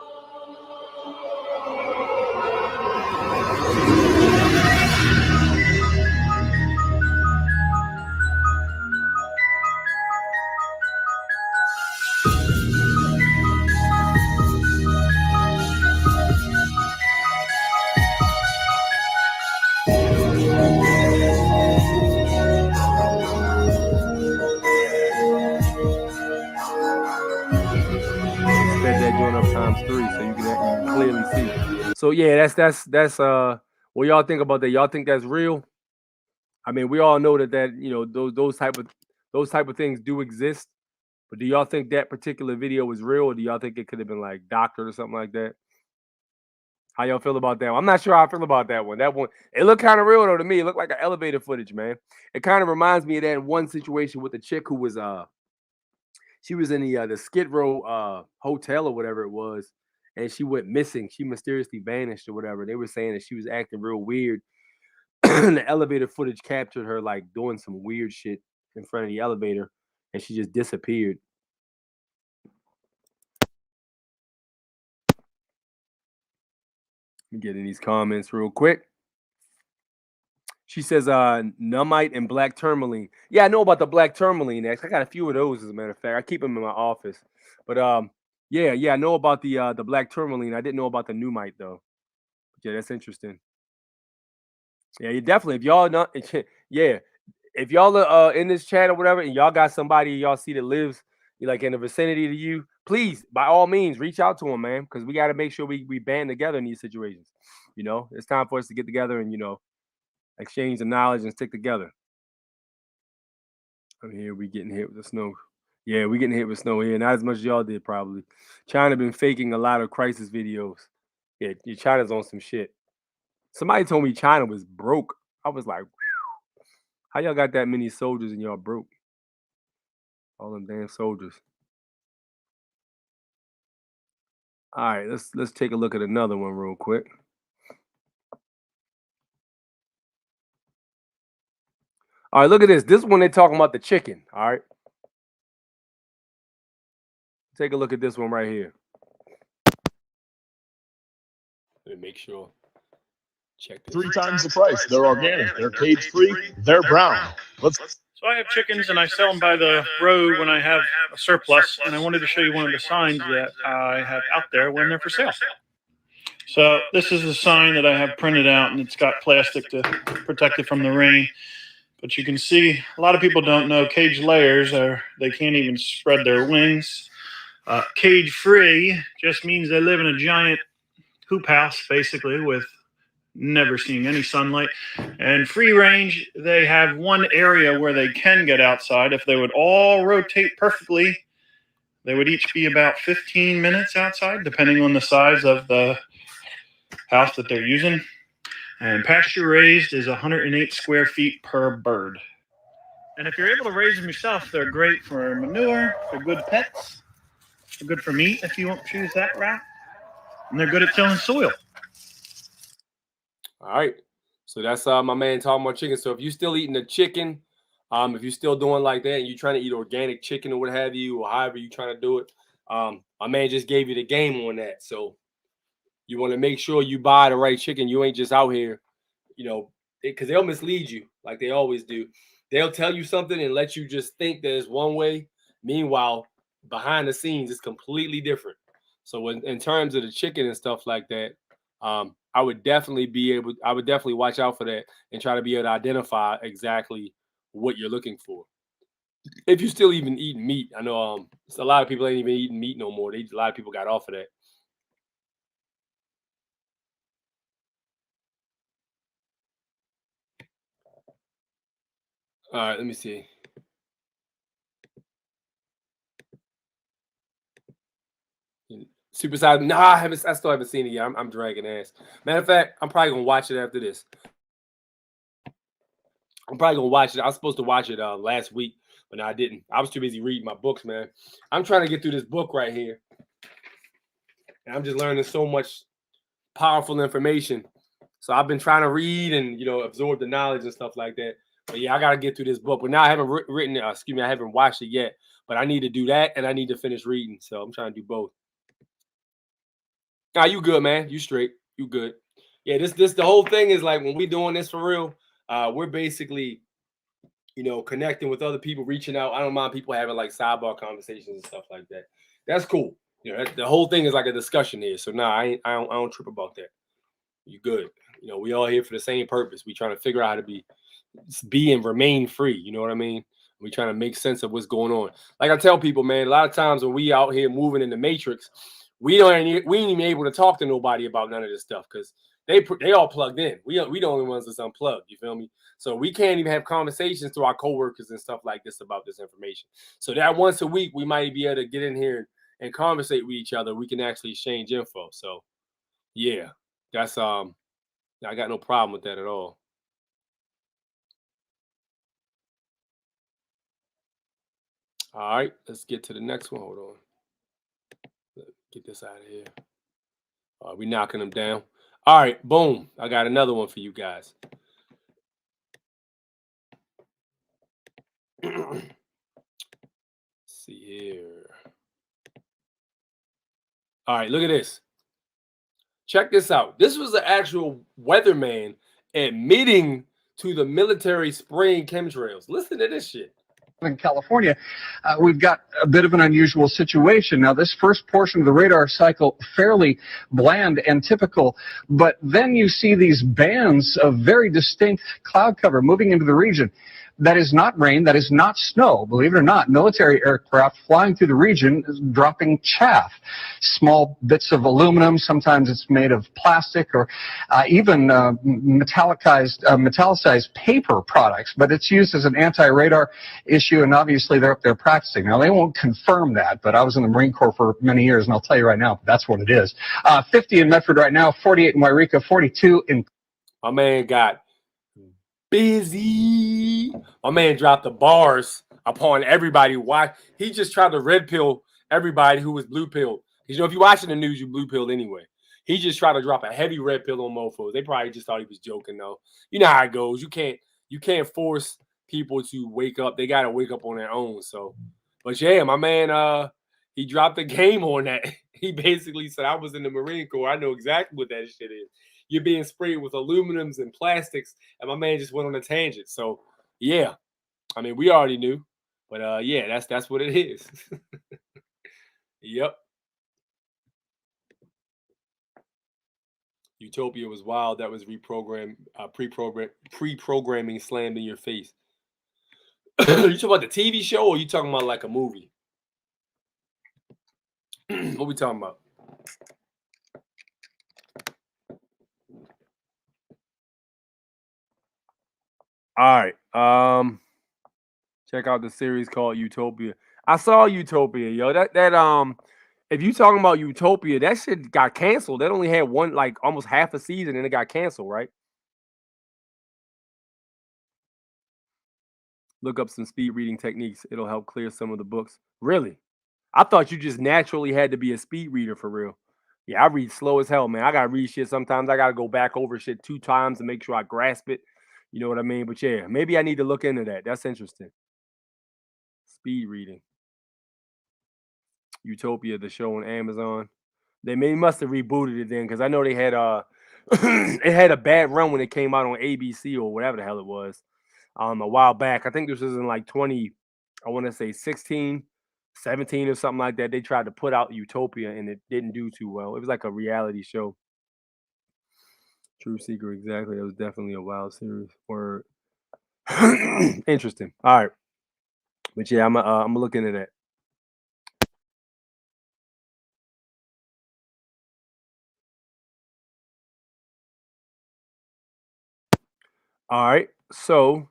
Sped that joint up ×3 so you can clearly see. So yeah, that's what y'all think about that? Y'all think that's real? I mean, we all know that you know those type of things do exist. But do y'all think that particular video was real, or do y'all think it could have been like doctored or something like that? How y'all feel about that one? I'm not sure how I feel about that one. That one, it looked kind of real though to me. It looked like an elevator footage, man. It kind of reminds me of that one situation with the chick who was she was in the Skid Row hotel or whatever it was, and she went missing. She mysteriously vanished or whatever. They were saying that she was acting real weird. The elevator footage captured her like doing some weird shit in front of the elevator, and she just disappeared. Let me get in these comments real quick. She says, Numbite and black tourmaline. Yeah, I know about the black tourmaline. Actually, I got a few of those, as a matter of fact. I keep them in my office. But yeah, I know about the black tourmaline. I didn't know about the Numbite though. But yeah, that's interesting. Yeah, you definitely. If y'all not, yeah, if y'all are in this chat or whatever, and y'all got somebody y'all see that lives like in the vicinity to you, please, by all means, reach out to them, man, because we got to make sure we band together in these situations. You know, it's time for us to get together and exchange the knowledge and stick together. I mean, here we getting hit with the snow. Yeah, we getting hit with snow here. Not as much as y'all did, probably. China been faking a lot of crisis videos. Yeah, China's on some shit. Somebody told me China was broke. I was like, how y'all got that many soldiers and y'all broke? All them damn soldiers. All right, let's take a look at another one real quick. All right, look at this. This one they're talking about the chicken. All right. Take a look at this one right here. Let me make sure. Check this. 3 times the price. They're organic. They're cage-free. They're brown. So I have chickens, and I sell them by the road when I have a surplus, and I wanted to show you one of the signs that I have out there when they're for sale. So this is a sign that I have printed out, and it's got plastic to protect it from the rain. But you can see a lot of people don't know cage layers they can't even spread their wings. Cage-free just means they live in a giant hoop house, basically, with never seeing any sunlight. And free range, they have one area where they can get outside. If they would all rotate perfectly, they would each be about 15 minutes outside, depending on the size of the house that they're using. And pasture raised is 108 square feet per bird. And if you're able to raise them yourself, they're great for manure, they're good pets, they're good for meat if you won't choose that route, and they're good at tilling soil. All right. So that's my man talking about chicken. So if you're still eating the chicken, if you're still doing like that and you're trying to eat organic chicken or what have you, or however you're trying to do it, my man just gave you the game on that. So you want to make sure you buy the right chicken. You ain't just out here, because they'll mislead you like they always do. They'll tell you something and let you just think that it's one way. Meanwhile, behind the scenes, it's completely different. So in terms of the chicken and stuff like that, I would definitely watch out for that and try to be able to identify exactly what you're looking for. If you still even eating meat, I know a lot of people ain't even eating meat no more. A lot of people got off of that. All right, let me see. Super Size. Nah, I still haven't seen it yet. I'm dragging ass. Matter of fact, I'm probably gonna watch it after this. I'm probably gonna watch it. I was supposed to watch it last week, but no, I didn't. I was too busy reading my books, man. I'm trying to get through this book right here, and I'm just learning so much powerful information. So I've been trying to read and absorb the knowledge and stuff like that. But yeah, I gotta get through this book. But now I haven't written. I haven't watched it yet. But I need to do that, and I need to finish reading. So I'm trying to do both. Nah, you good, man. You straight. You good. Yeah, this the whole thing is like when we doing this for real, we're basically, connecting with other people, reaching out. I don't mind people having like sidebar conversations and stuff like that. That's cool. The whole thing is like a discussion here. So nah, I don't trip about that. You good. We all here for the same purpose. We trying to figure out how to be and remain free. You know what I mean? We trying to make sense of what's going on. Like I tell people, man, a lot of times when we out here moving in the matrix, we ain't even able to talk to nobody about none of this stuff because they all plugged in. We the only ones that's unplugged. You feel me? So we can't even have conversations to our coworkers and stuff like this about this information. So that once a week we might be able to get in here and conversate with each other. We can actually exchange info. So yeah, that's I got no problem with that at all. All right, let's get to the next one. Hold on. Get this out of here. We knocking them down. All right, boom. I got another one for you guys. See here. All right, look at this. Check this out. This was the actual weatherman admitting to the military spraying chemtrails. Listen to this shit. In California, we've got a bit of an unusual situation. Now, this first portion of the radar cycle, fairly bland and typical, but then you see these bands of very distinct cloud cover moving into the region. That is not rain, that is not snow, believe it or not. Military aircraft flying through the region, dropping chaff, small bits of aluminum, sometimes it's made of plastic or even metallicized paper products, but it's used as an anti-radar issue, and obviously they're up there practicing. Now, they won't confirm that, but I was in the Marine Corps for many years, and I'll tell you right now, that's what it is. 50 in Medford right now, 48 in Wairika, 42 in... My man got busy. My man dropped the bars upon everybody. Why? He just tried to red pill everybody who was blue pilled. Because if you're watching the news, you blue pilled anyway. He just tried to drop a heavy red pill on mofos. They probably just thought he was joking, though. You know how it goes. You can't force people to wake up. They gotta wake up on their own. So, but yeah, my man, he dropped the game on that. He basically said, "I was in the Marine Corps. I know exactly what that shit is. You're being sprayed with aluminums and plastics." And my man just went on a tangent. So yeah, I mean, we already knew, but yeah, that's what it is. Yep. Utopia was wild. That was reprogrammed, pre-programming slammed in your face. You talking about the TV show, or you talking about like a movie? What we talking about? All right. Check out the series called Utopia. I saw Utopia, yo. If you talking about Utopia, that shit got canceled. That only had one, like almost half a season, and it got canceled, right? Look up some speed reading techniques. It'll help clear some of the books. Really? I thought you just naturally had to be a speed reader for real. Yeah, I read slow as hell, man. I gotta read shit sometimes. I gotta go back over shit 2 times to make sure I grasp it. You know what I mean? But yeah, maybe I need to look into that. That's interesting. Speed reading. Utopia, the show on Amazon. They must have rebooted it then, because I know they had it had a bad run when it came out on ABC or whatever the hell it was. A while back. I think this was in like 20, I want to say 16, 17 or something like that. They tried to put out Utopia and it didn't do too well. It was like a reality show. True Seeker, exactly. It was definitely a wild series. Or interesting. All right. But yeah, I'm looking at that. All right, so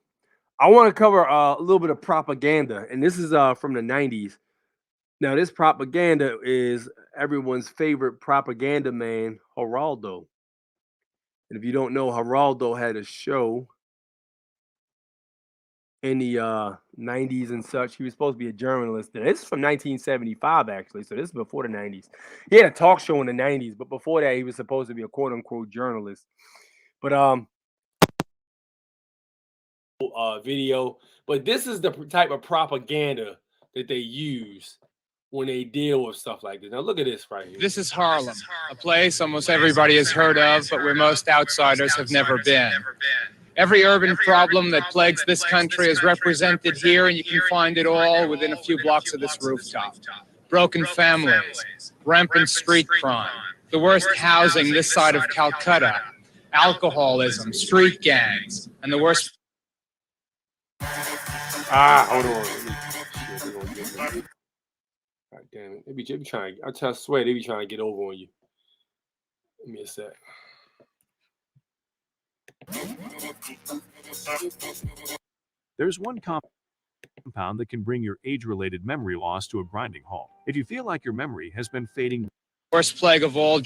I want to cover a little bit of propaganda, and this is from the 90s. Now, this propaganda is everyone's favorite propaganda man, Geraldo. And if you don't know, Geraldo had a show in the 90s and such. He was supposed to be a journalist. And this is from 1975, actually. So this is before the 90s. He had a talk show in the 90s, but before that, he was supposed to be a quote unquote journalist. But video. But this is the type of propaganda that they use when they deal with stuff like this. Now look at this right here. This is Harlem, a place almost everybody has heard of, but where most outsiders have never been. Every urban problem that plagues this country is represented here, and you can find it all within a few blocks of this rooftop. Broken families, rampant street crime, the worst housing this side of Calcutta, alcoholism, street gangs, and the worst... Hold on. God damn it. They be trying, I swear they be trying to get over on you. Give me a sec. There's one compound that can bring your age-related memory loss to a grinding halt. If you feel like your memory has been fading... Worst plague of all...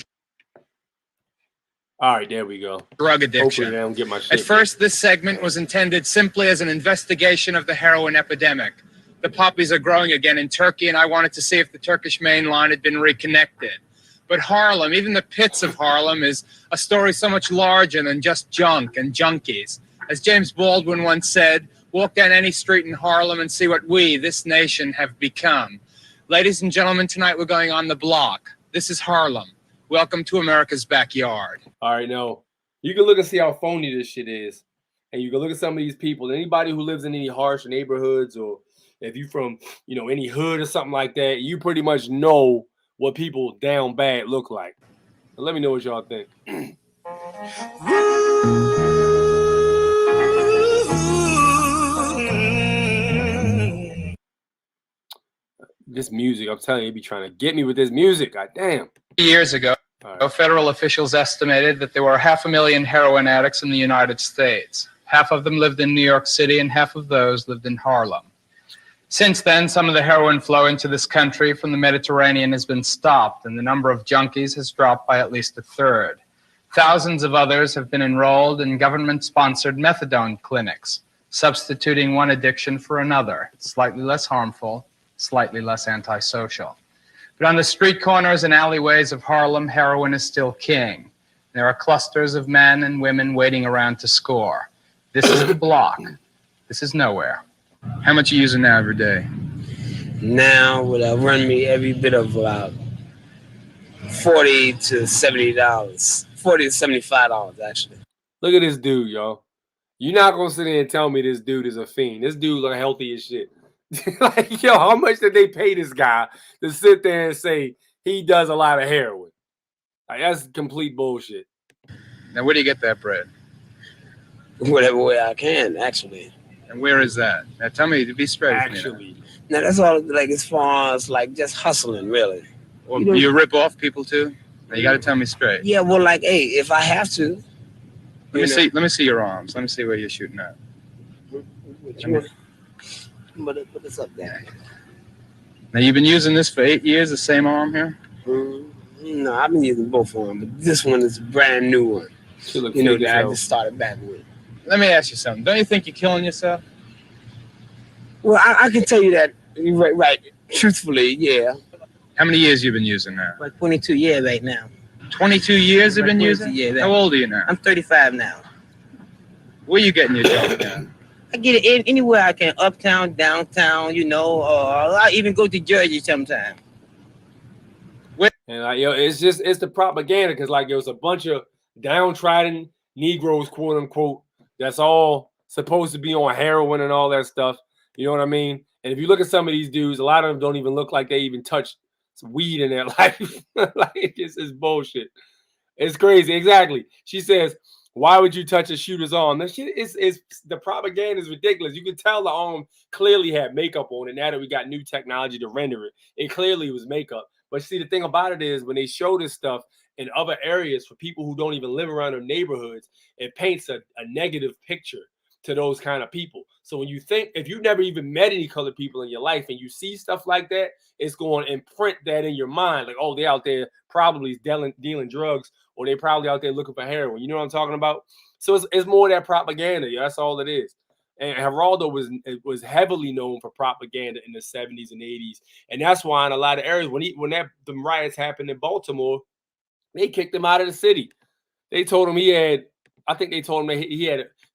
All right, there we go. Drug addiction. Hopefully they don't get my shit At first, this segment was intended simply as an investigation of the heroin epidemic. The poppies are growing again in Turkey, and I wanted to see if the Turkish main line had been reconnected. But Harlem, even the pits of Harlem, is a story so much larger than just junk and junkies. As James Baldwin once said, walk down any street in Harlem and see what we, this nation, have become. Ladies and gentlemen, tonight we're going on the block. This is Harlem. Welcome to America's backyard. All right, now, you can look and see how phony this shit is. And you can look at some of these people. Anybody who lives in any harsh neighborhoods, or if you're from, any hood or something like that, you pretty much know what people down bad look like. So let me know what y'all think. This music, I'm telling you, they be trying to get me with this music. God damn. Years ago, federal officials estimated that there were 500,000 heroin addicts in the United States. Half of them lived in New York City, and half of those lived in Harlem. Since then, some of the heroin flow into this country from the Mediterranean has been stopped, and the number of junkies has dropped by at least a third. Thousands of others have been enrolled in government-sponsored methadone clinics, substituting one addiction for another, slightly less harmful, slightly less antisocial. But on the street corners and alleyways of Harlem, heroin is still king. There are clusters of men and women waiting around to score. This is the block. This is nowhere. How much are you using now every day? Now would run me every bit of about $40 to $70, $40 to $75 actually. Look at this dude, y'all. You're not gonna sit there and tell me this dude is a fiend. This dude look healthy as shit. Like, yo, how much did they pay this guy to sit there and say he does a lot of heroin? Like, that's complete bullshit. Now, where do you get that bread? Whatever way I can, actually. And where is that? Now, tell me, to be straight. Actually. Now, that's all, like, as far as, like, just hustling, really. Well, you rip off people, too? Now, you got to tell me straight. Yeah, well, like, hey, if I have to. Let me see your arms. Let me see where you're shooting at. But it's up there. Now, you've been using this for 8 years, the same arm here? No, I've been using both of them, but this one is a brand new one. That I just started back with. Let me ask you something. Don't you think you're killing yourself? Well, I can tell you that, right, truthfully, yeah. How many years you been using now? Like 22 years right now. 22 years you've been using? Yeah. How old are you now? I'm 35 now. Where you getting your job now? I get it anywhere I can, uptown, downtown, or I even go to Jersey sometime. And it's the propaganda, because like it was a bunch of downtrodden Negroes, quote unquote, that's all supposed to be on heroin and all that stuff. You know what I mean? And if you look at some of these dudes, a lot of them don't even look like they even touched some weed in their life. Like, this is bullshit. It's crazy. Exactly. She says, Why would you touch a shooter's arm? That shit is the propaganda is ridiculous. You can tell the arm clearly had makeup on it. Now that we got new technology to render it, it clearly was makeup. But see, the thing about it is when they show this stuff in other areas for people who don't even live around their neighborhoods, it paints a negative picture to those kind of people. So when you think, if you've never even met any colored people in your life and you see stuff like that, it's going to imprint that in your mind. Like, oh, they're out there probably dealing drugs, or they probably out there looking for heroin. You know what I'm talking about? So it's more that propaganda. Yeah, that's all it is. And Geraldo was heavily known for propaganda in the 70s and 80s. And that's why in a lot of areas, when the riots happened in Baltimore, they kicked him out of the city. They told him I think they told him that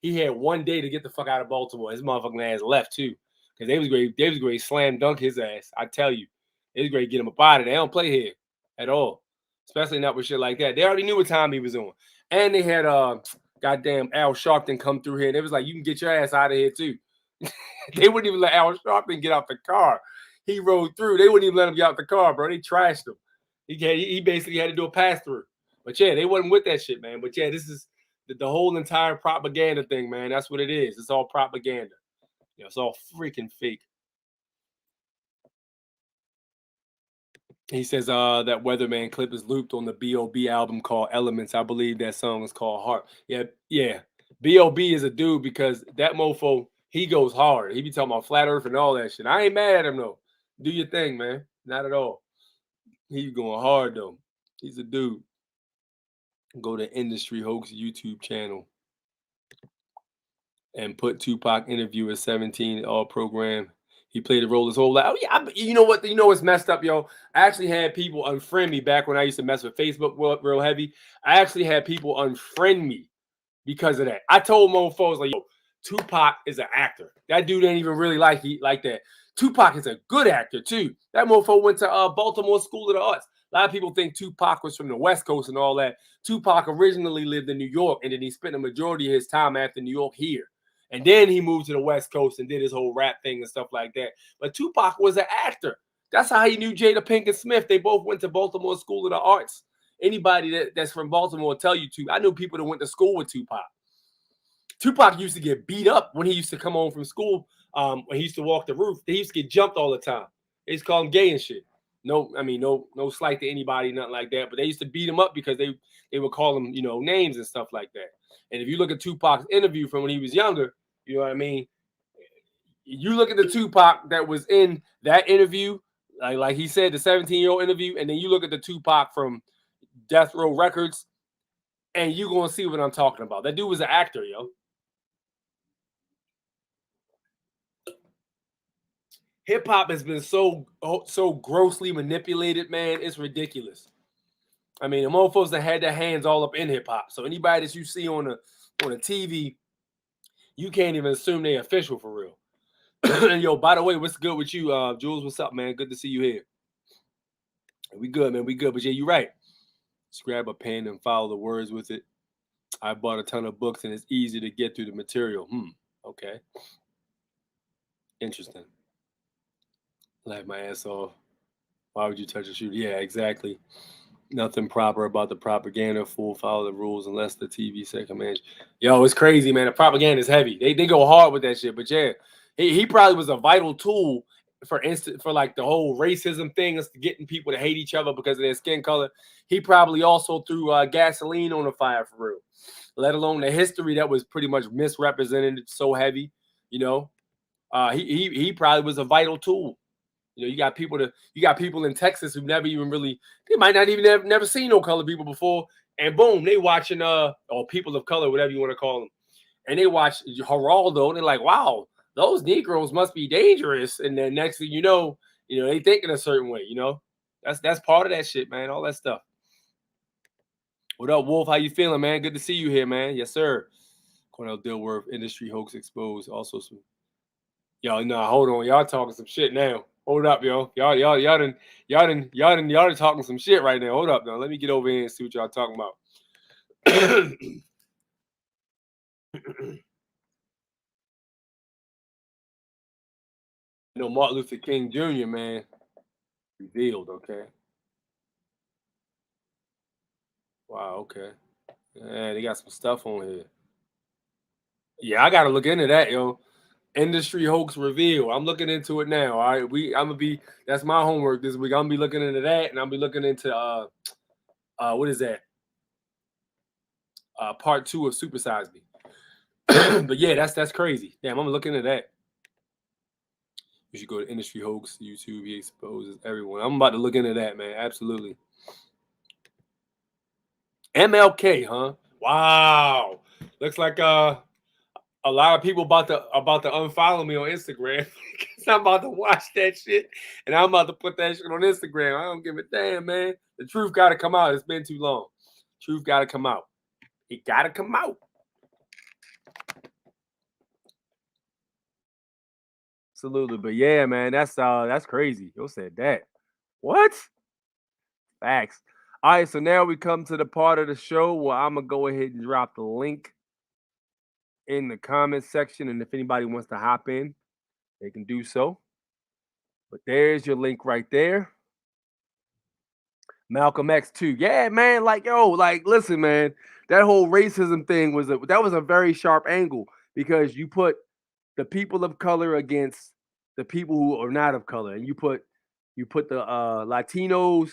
he had 1 day to get the fuck out of Baltimore. His motherfucking ass left too. Because they was great to slam dunk his ass. I tell you. They was great to get him up out of there. They don't play here at all. Especially not with shit like that. They already knew what time he was on. And they had goddamn Al Sharpton come through here. They was like, you can get your ass out of here too. They wouldn't even let Al Sharpton get out the car. He rode through. They wouldn't even let him get out the car, bro. They trashed him. He basically had to do a pass through. But yeah, they wasn't with that shit, man. But yeah, this is the whole entire propaganda thing, man. That's what it is. It's all propaganda. It's all freaking fake. He says that Weatherman clip is looped on the B.O.B. album called Elements. I believe that song is called Heart. Yeah. B.O.B. is a dude because that mofo, he goes hard. He be talking about flat earth and all that shit. I ain't mad at him, though. Do your thing, man. Not at all. He's going hard, though. He's a dude. Go to Industry Hoax YouTube channel and put Tupac interview at 17 all program. He played the role his whole life. Oh, yeah, you know what? You know what's messed up, yo? I actually had people unfriend me back when I used to mess with Facebook real heavy. I actually had people unfriend me because of that. I told mofos, like, yo, Tupac is an actor. That dude ain't even really like that. Tupac is a good actor, too. That mofo went to Baltimore School of the Arts. A lot of people think Tupac was from the West Coast and all that. Tupac originally lived in New York, and then he spent the majority of his time after New York here. And then he moved to the West Coast and did his whole rap thing and stuff like that. But Tupac was an actor. That's how he knew Jada Pinkett Smith. They both went to Baltimore School of the Arts. Anybody that's from Baltimore will tell you too. I knew people that went to school with Tupac. Tupac used to get beat up when he used to come home from school. When he used to walk the roof, he used to get jumped all the time. They used to call him gay and shit. No slight to anybody, nothing like that. But they used to beat him up because they would call him, names and stuff like that. And if you look at Tupac's interview from when he was younger, you know what I mean? You look at the Tupac that was in that interview, like he said, the 17-year-old interview, and then you look at the Tupac from Death Row Records, and you're going to see what I'm talking about. That dude was an actor, yo. Hip-hop has been so grossly manipulated, man. It's ridiculous. I mean, the mofos that had their hands all up in hip-hop. So anybody that you see on a TV, you can't even assume they're official for real. And yo, by the way, what's good with you, Jules? What's up, man? Good to see you here. We good, man. We good. But yeah, you're right. Just grab a pen and follow the words with it. I bought a ton of books and it's easy to get through the material. Okay. Interesting. Laugh my ass off. Why would you touch a shooter? Yeah, exactly. Nothing proper about the propaganda. Full follow the rules unless the TV say command. Yo, it's crazy, man. The propaganda is heavy. They go hard with that shit. But yeah, he probably was a vital tool for like the whole racism thing, is getting people to hate each other because of their skin color. He probably also threw gasoline on the fire for real. Let alone the history that was pretty much misrepresented so heavy. He probably was a vital tool. You got people in Texas who never even really, they might not even have never seen no colored people before, and boom, they watching or people of color, whatever you want to call them, and they watch Geraldo, and they're like, wow, those Negroes must be dangerous. And then next thing you know, they thinking a certain way. That's part of that shit, man. All that stuff. What up, Wolf? How you feeling, man? Good to see you here, man. Yes, sir. Cornell Dilworth, Industry Hoax Exposed. Also some. Yo, no, hold on. Y'all talking some shit now. Hold up, yo. Y'all done talking some shit right now. Hold up, now. Let me get over here and see what y'all talking about. Martin Luther King Jr., man, revealed, okay. Wow, okay. Yeah, they got some stuff on here. Yeah, I gotta look into that, yo. Industry hoax reveal. I'm looking into it now. All right, I'm gonna be. That's my homework this week. I'm gonna be looking into that, and I'll be looking into what is that? Part 2 of Super Size Me. But yeah, that's crazy. Damn, I'm looking into that. You should go to Industry Hoax YouTube. He exposes everyone. I'm about to look into that, man. Absolutely. MLK, huh? Wow. Looks like a lot of people about to unfollow me on Instagram because I'm about to watch that shit and I'm about to put that shit on Instagram. I don't give a damn, man. The truth got to come out. It's been too long. Truth got to come out. It got to come out. Absolutely, but yeah, man, that's crazy. You said that. What? Facts. All right, so now we come to the part of the show where I'm gonna go ahead and drop the link in the comment section, and if anybody wants to hop in, they can do so. But there's your link right there. Malcolm X too. Yeah, man. Like, yo, like, listen, man. That whole racism thing was a very sharp angle because you put the people of color against the people who are not of color, and you put the Latinos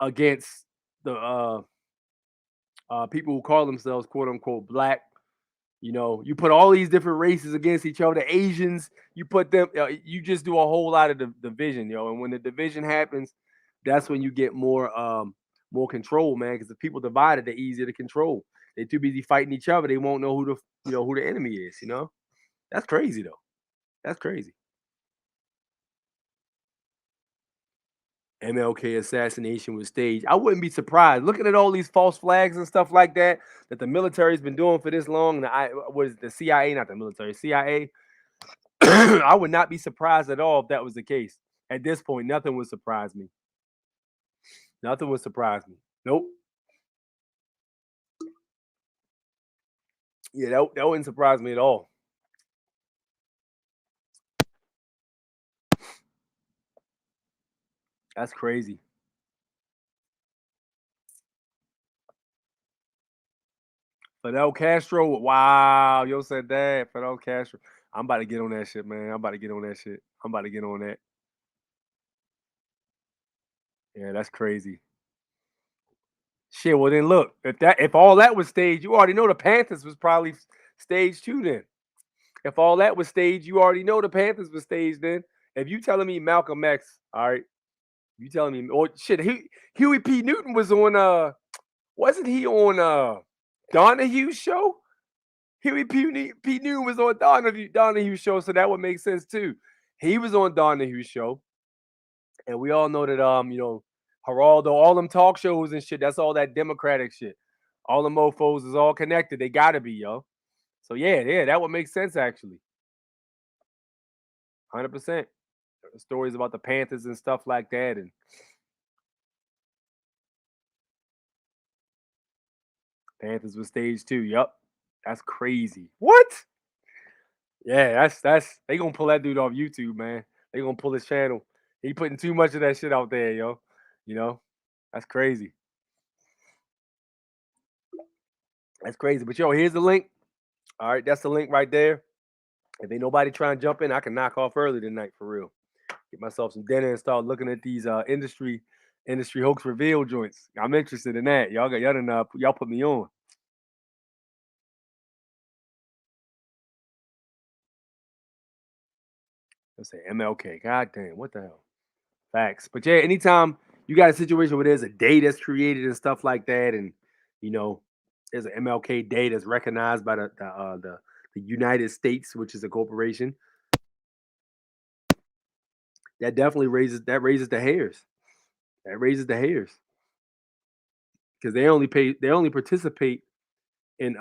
against the people who call themselves quote unquote black. You know, you put all these different races against each other. The Asians, you put them. You just do a whole lot of division, yo. And when the division happens, that's when you get more control, man. Because the people divided, they're easier to control. They're too busy fighting each other. They won't know who the enemy is. You know, that's crazy though. That's crazy. MLK assassination was staged. I wouldn't be surprised. Looking at all these false flags and stuff like that the military's been doing for this long. The CIA, not the military, CIA. I would not be surprised at all if that was the case. At this point, nothing would surprise me. Nothing would surprise me. Nope. Yeah, that wouldn't surprise me at all. That's crazy. Fidel Castro, wow, yo said that. Fidel Castro. I'm about to get on that shit, man. I'm about to get on that. Yeah, that's crazy. Shit, well then look, if all that was staged, you already know the Panthers was probably staged too then. If all that was staged, you already know the Panthers was staged then. If you telling me Malcolm X, all right, you telling me, or shit, Huey P. Newton was on wasn't he on Donahue's show? Huey P. Newton was on Donahue's show, so that would make sense too. He was on Donahue's show, and we all know that Geraldo, all them talk shows and shit, that's all that Democratic shit. All the mofos is all connected. They gotta be, yo. So yeah, that would make sense actually. 100%. Stories about the Panthers and stuff like that, and Panthers was staged too. Yup, that's crazy. What? Yeah, that's they gonna pull that dude off YouTube, man. They gonna pull his channel. He putting too much of that shit out there, yo. You know, that's crazy. That's crazy. But yo, here's the link. All right, that's the link right there. If ain't nobody trying to jump in, I can knock off early tonight for real. Get myself some dinner and start looking at these industry hoax reveal joints. I'm interested in that. Y'all put me on. Let's say MLK. God damn, what the hell? Facts. But yeah, anytime you got a situation where there's a day that's created and stuff like that, and there's an MLK day that's recognized by the United States, which is a corporation, that definitely raises the hairs. That raises the hairs because they only participate in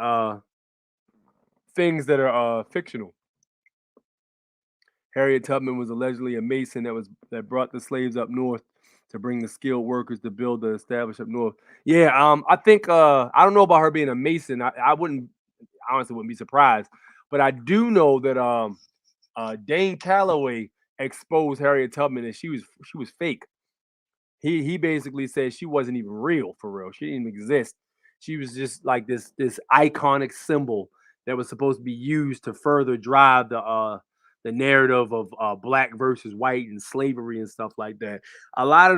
things that are fictional. Harriet Tubman was allegedly a Mason that brought the slaves up north to bring the skilled workers to build the establish up north. Yeah, I think I don't know about her being a Mason. I honestly wouldn't be surprised, but I do know that Dane Calloway exposed Harriet Tubman and she was fake. He basically said she wasn't even real for real. She didn't even exist. She was just like this iconic symbol that was supposed to be used to further drive the narrative of black versus white and slavery and stuff like that. A lot of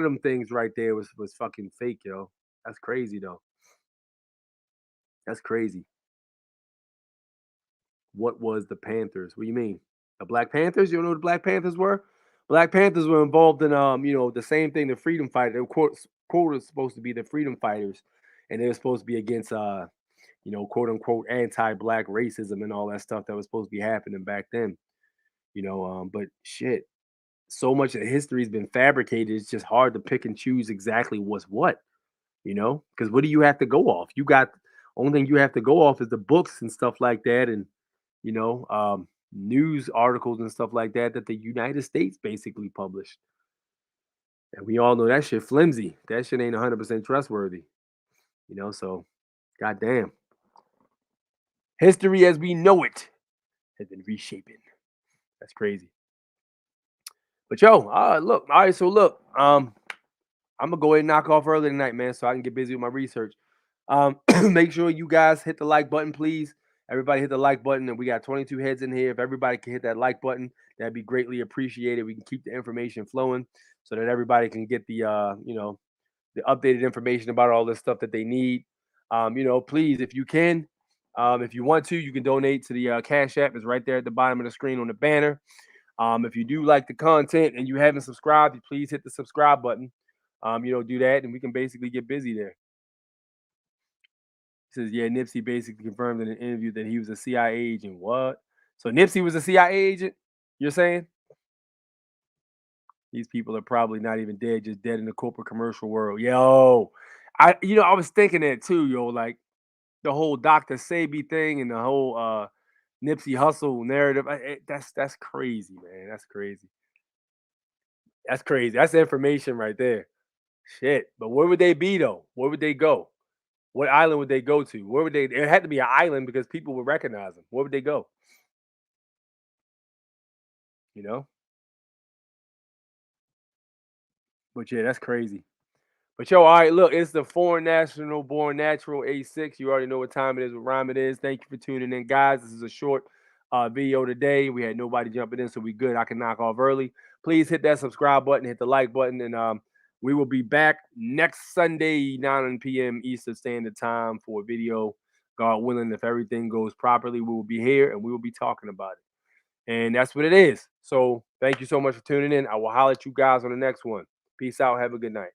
them things right there was fucking fake, yo. That's crazy though. That's crazy. What was the Panthers? What do you mean? The Black Panthers? You don't know what the Black Panthers were? Black Panthers were involved in the same thing, the freedom fighters. They were quote supposed to be the freedom fighters, and they were supposed to be against quote unquote anti-black racism and all that stuff that was supposed to be happening back then. But shit, so much of history has been fabricated. It's just hard to pick and choose exactly what's what. Because what do you have to go off? You got only thing you have to go off is the books and stuff like that, and news articles and stuff like that the United States basically published. And we all know that shit flimsy. That shit ain't 100% trustworthy. So goddamn. History as we know it has been reshaping. That's crazy. But yo, look, all right, so look, I'm gonna go ahead and knock off early tonight, man, so I can get busy with my research. Make sure you guys hit the like button, please. Everybody hit the like button, and we got 22 heads in here. If everybody can hit that like button, that'd be greatly appreciated. We can keep the information flowing so that everybody can get the the updated information about all this stuff that they need. Please, if you can, if you want to, you can donate to the Cash App. It's right there at the bottom of the screen on the banner. If you do like the content and you haven't subscribed, please hit the subscribe button. Do that, and we can basically get busy there. He says, yeah, Nipsey basically confirmed in an interview that he was a CIA agent. What? So Nipsey was a CIA agent? You're saying? These people are probably not even dead, just dead in the corporate commercial world. Yo, I was thinking that too, yo, like the whole Dr. Sebi thing and the whole Nipsey Hussle narrative. That's crazy, man. That's crazy. That's crazy. That's information right there. Shit. But where would they be though? Where would they go? What island would they go to? Where would they? It had to be an island because people would recognize them. Where would they go? But yeah, that's crazy. But yo, all right, look, it's the Foreign National Born Natural A6. You already know what time it is, what rhyme it is. Thank you for tuning in, guys. This is a short video today. We had nobody jumping in, so we good. I can knock off early. Please hit that subscribe button, hit the like button, and we will be back next Sunday, 9 p.m. Eastern Standard Time for a video. God willing, if everything goes properly, we will be here and we will be talking about it. And that's what it is. So thank you so much for tuning in. I will holler at you guys on the next one. Peace out. Have a good night.